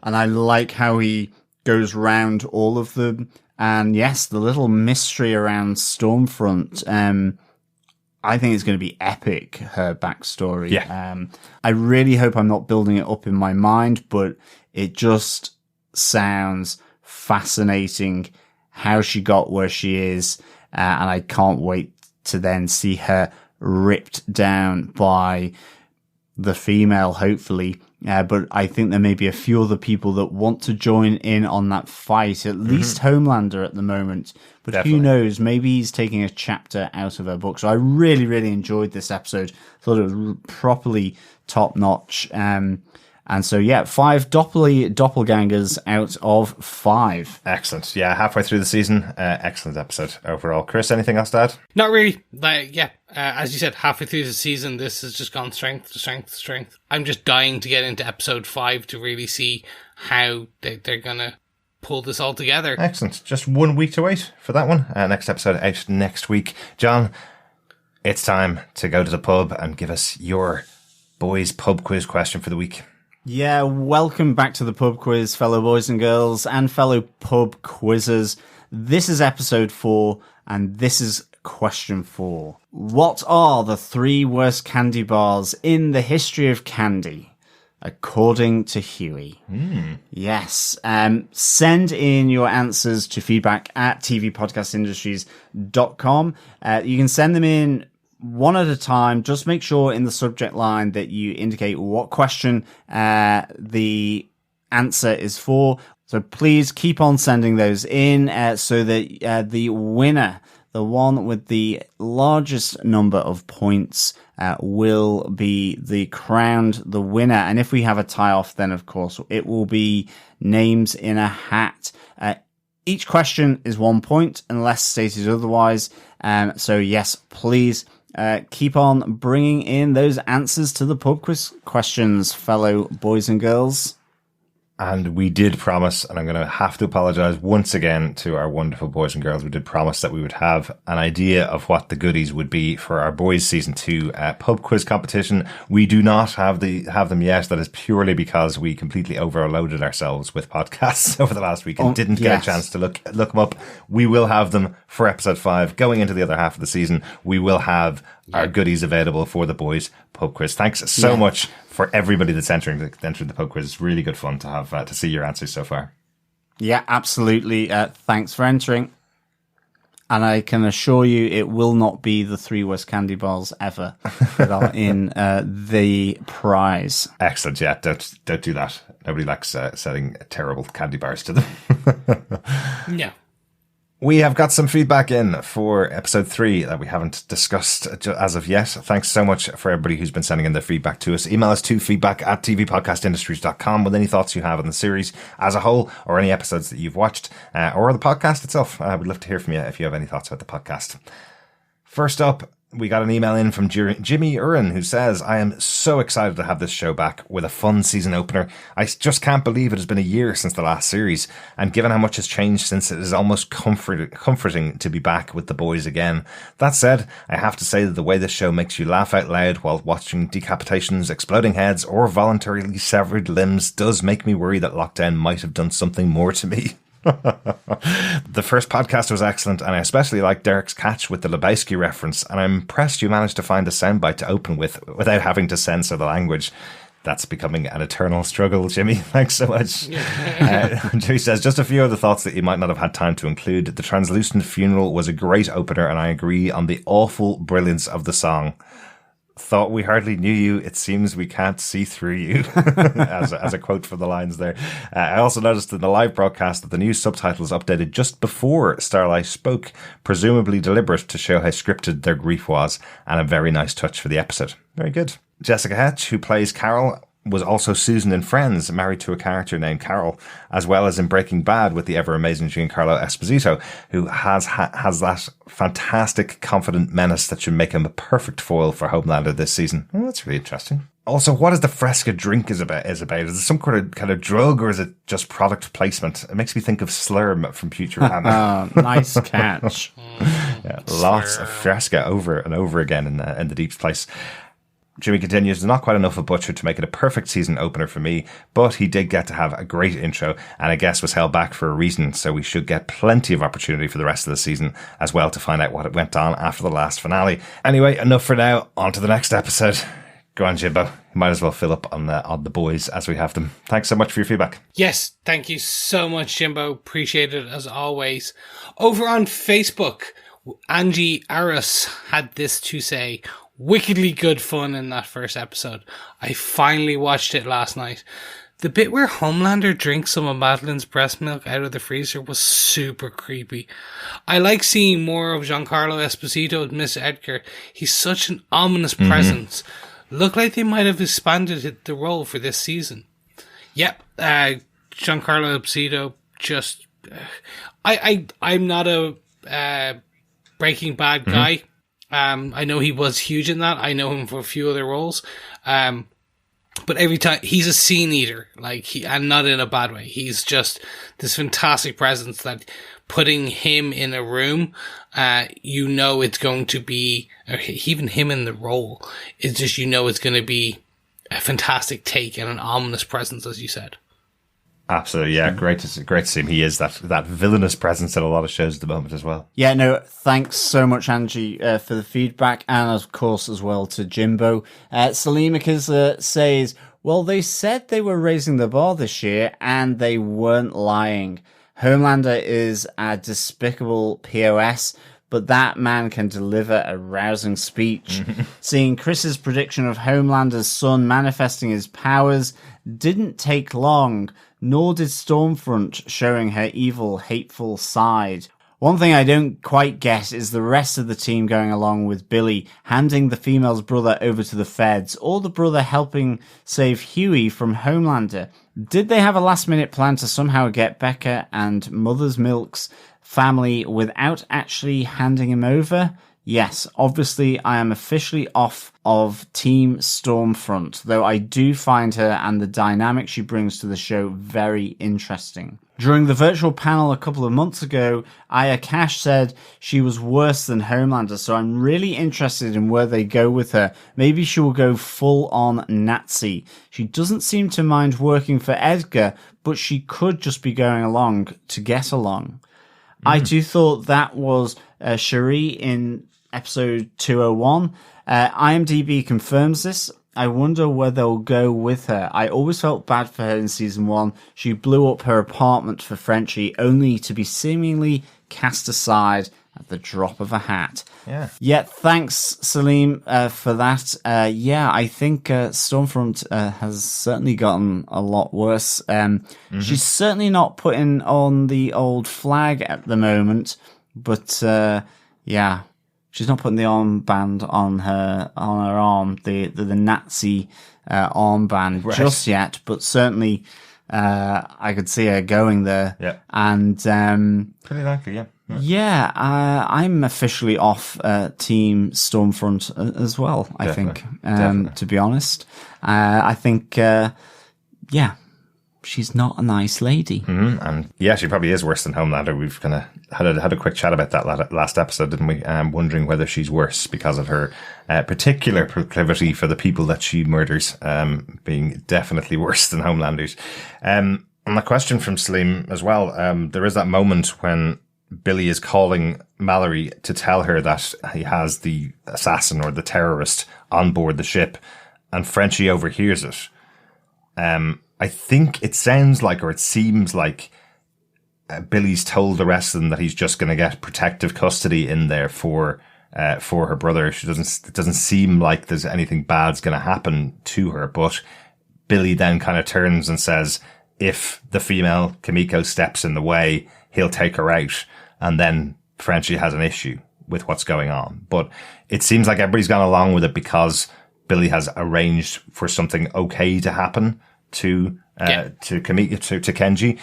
And I like how he goes round all of them. And yes, the little mystery around Stormfront, I think it's going to be epic, her backstory. Yeah. I really hope I'm not building it up in my mind, but it just sounds fascinating how she got where she is. And I can't wait to then see her ripped down by the female, hopefully. But I think there may be a few other people that want to join in on that fight, at least Homelander at the moment. But Definitely. Who knows? Maybe he's taking a chapter out of her book. So I really, really enjoyed this episode. Thought it was properly top-notch. And so, yeah, 5 doppelgangers out of 5. Excellent. Yeah, halfway through the season. Excellent episode overall. Chris, anything else to add? Not really. As you said, halfway through the season, this has just gone strength to strength to strength. I'm just dying to get into episode 5 to really see how they're going to pull this all together. Excellent. Just 1 week to wait for that one. Next episode out next week. John, it's time to go to the pub and give us your boys' pub quiz question for the week. Yeah, welcome back to the pub quiz, fellow boys and girls and fellow pub quizzers. This is episode 4, and this is question 4. What are the 3 worst candy bars in the history of candy, according to Hughie? Yes. Send in your answers to feedback at tvpodcastindustries.com. You can send them in one at a time. Just make sure in the subject line that you indicate what question the answer is for. So please keep on sending those in so that the winner, the one with the largest number of points, will be crowned the winner. And if we have a tie-off, then of course it will be names in a hat. Each question is 1 point unless stated otherwise. So yes, please keep on bringing in those answers to the pub quiz questions, fellow boys and girls. And we did promise, and I'm going to have to apologize once again to our wonderful boys and girls. We did promise that we would have an idea of what the goodies would be for our boys season 2 pub quiz competition. We do not have them yet. That is purely because we completely overloaded ourselves with podcasts over the last week and didn't get a chance to look them up. We will have them for episode 5 going into the other half of the season. We will have our goodies available for the boys pub quiz. Thanks so much for everybody that's entered the pub quiz. It's really good fun to have to see your answers so far. Yeah, absolutely. Thanks for entering. And I can assure you it will not be the 3 worst candy bars ever that are in the prize. Excellent. Yeah, don't do that. Nobody likes setting terrible candy bars to them. Yeah. We have got some feedback in for episode 3 that we haven't discussed as of yet. Thanks so much for everybody who's been sending in their feedback to us. Email us to feedback@tvpodcastindustries.com with any thoughts you have on the series as a whole, or any episodes that you've watched, or the podcast itself. We'd love to hear from you if you have any thoughts about the podcast. First up, we got an email in from Jimmy Urin, who says, I am so excited to have this show back with a fun season opener. I just can't believe it has been a year since the last series, and given how much has changed since, it is almost comforting to be back with the boys again. That said, I have to say that the way this show makes you laugh out loud while watching decapitations, exploding heads, or voluntarily severed limbs does make me worry that lockdown might have done something more to me. The first podcast was excellent, and I especially liked Darick's catch with the Lebowski reference, and I'm impressed you managed to find a soundbite to open with without having to censor the language. That's becoming an eternal struggle, Jimmy. Thanks so much. Jimmy says, just a few other thoughts that you might not have had time to include. The translucent funeral was a great opener, and I agree on the awful brilliance of the song. thought we hardly knew you. It seems we can't see through you. as a quote from the lines there. I also noticed in the live broadcast that the new subtitles updated just before Starlight spoke, presumably deliberate to show how scripted their grief was, and a very nice touch for the episode. Very good. Jessica Hetch, who plays Carol, was also Susan in Friends, married to a character named Carol, as well as in Breaking Bad with the ever-amazing Giancarlo Esposito, who has that fantastic, confident menace that should make him a perfect foil for Homelander this season. Oh, that's really interesting. Also, what is the Fresca drink is about? Is it some kind of drug, or is it just product placement? It makes me think of Slurm from Futurama. Nice catch. Yeah, lots of Fresca over and over again in the Deep's place. Jimmy continues, not quite enough of Butcher to make it a perfect season opener for me, but he did get to have a great intro, and I guess was held back for a reason, so we should get plenty of opportunity for the rest of the season as well to find out what went on after the last finale. Anyway, enough for now. On to the next episode. Go on, Jimbo. You might as well fill up on the boys as we have them. Thanks so much for your feedback. Yes, thank you so much, Jimbo. Appreciate it as always. Over on Facebook, Angie Aris had this to say: wickedly good fun in that first episode. I finally watched it last night. The bit where Homelander drinks some of Madeline's breast milk out of the freezer was super creepy. I like seeing more of Giancarlo Esposito as Miss Edgar. He's such an ominous presence. Look like they might have expanded the role for this season. Yep, Giancarlo Esposito just... I'm not a Breaking Bad guy. I know he was huge in that. I know him for a few other roles. But every time he's a scene eater, and not in a bad way. He's just this fantastic presence that putting him in a room, it's going to be, even him in the role, it's just, it's going to be a fantastic take and an ominous presence, as you said. Absolutely, yeah. Great to see him. He is that villainous presence in a lot of shows at the moment as well. Yeah, no, thanks so much, Angie, for the feedback, and of course as well to Jimbo. Salimicus says, well, they said they were raising the bar this year, and they weren't lying. Homelander is a despicable POS, but that man can deliver a rousing speech. Seeing Chris's prediction of Homelander's son manifesting his powers didn't take long, nor did Stormfront showing her evil, hateful side. One thing I don't quite get is the rest of the team going along with Billy, handing the female's brother over to the feds, or the brother helping save Hughie from Homelander. Did they have a last-minute plan to somehow get Becca and Mother's Milk's family without actually handing him over? Yes, obviously I am officially off of Team Stormfront, though I do find her and the dynamic she brings to the show very interesting. During the virtual panel a couple of months ago, Aya Cash said she was worse than Homelander, so I'm really interested in where they go with her. Maybe she will go full-on Nazi. She doesn't seem to mind working for Edgar, but she could just be going along to get along. I do thought that was Cherie in episode 201. IMDb confirms this. I wonder where they'll go with her. I always felt bad for her in season 1. She blew up her apartment for Frenchie, only to be seemingly cast aside at the drop of a hat. Yeah, thanks, Salim, for that. I think Stormfront has certainly gotten a lot worse. She's certainly not putting on the old flag at the moment, but she's not putting the armband on her arm, the Nazi armband just yet, but certainly I could see her going there. Yeah. And pretty likely, yeah. I'm officially off Team Stormfront as well, I think, to be honest. I think, she's not a nice lady. And she probably is worse than Homelander. We've kind of had a quick chat about that last episode, didn't we? Wondering whether she's worse because of her particular proclivity for the people that she murders, being definitely worse than Homelander's. And a question from Salim as well. There is that moment when Billy is calling Mallory to tell her that he has the assassin or the terrorist on board the ship, and Frenchie overhears it. I think it sounds like, or it seems like, Billy's told the rest of them that he's just going to get protective custody in there for for her brother. It doesn't seem like there's anything bad's going to happen to her, but Billy then kind of turns and says, if the female Kimiko steps in the way, he'll take her out. And then Frenchie has an issue with what's going on. But it seems like everybody's gone along with it because Billy has arranged for something okay to happen to Kenji.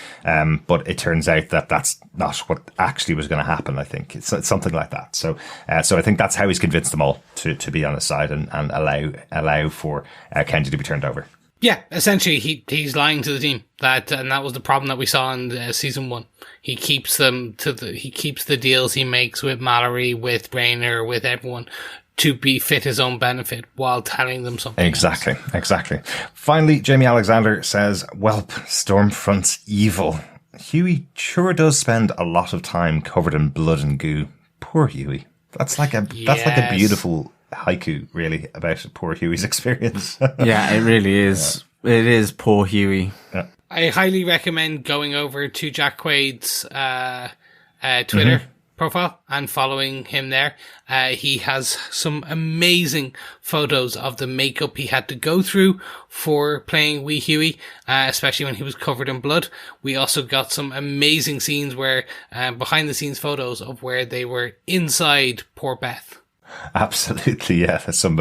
But it turns out that that's not what actually was going to happen. I think it's something like that. So I think that's how he's convinced them all to be on his side and allow for Kenji to be turned over. Yeah, essentially he's lying to the team. And that was the problem that we saw in season 1. He keeps the deals he makes with Mallory, with Raynor, with everyone to be fit his own benefit while telling them something. Exactly. Finally, Jamie Alexander says, "Welp, Stormfront's evil. Hughie sure does spend a lot of time covered in blood and goo. Poor Hughie." That's like a beautiful haiku, really, about poor Hughie's experience. Yeah, it really is. Yeah. It is poor Hughie. Yeah. I highly recommend going over to Jack Quaid's Twitter profile and following him there. He has some amazing photos of the makeup he had to go through for playing wee Hughie, especially when he was covered in blood. We also got some amazing scenes where behind the scenes photos of where they were inside poor Beth. Absolutely, yeah. Some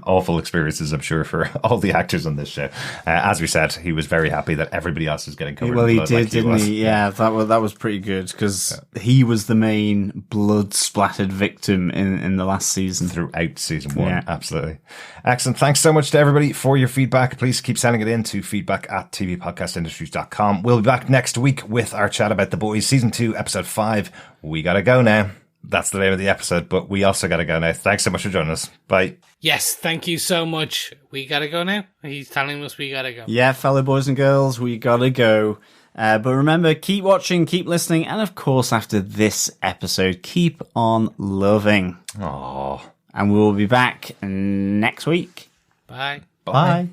awful experiences, I'm sure, for all the actors on this show. As we said, he was very happy that everybody else is getting covered. Well, in he blood did, like didn't he? Yeah, that was pretty good because he was the main blood splattered victim in the last season. Throughout season 1, yeah. Absolutely. Excellent. Thanks so much to everybody for your feedback. Please keep sending it in to feedback@tvpodcastindustries.com. We'll be back next week with our chat about The Boys season 2, episode 5. We gotta go now. That's the name of the episode, but we also got to go now. Thanks so much for joining us. Bye. Yes, thank you so much. We got to go now. He's telling us we got to go. Yeah, fellow boys and girls, we got to go. But remember, keep watching, keep listening, and of course, after this episode, keep on loving. Aww. And we'll be back next week. Bye. Bye.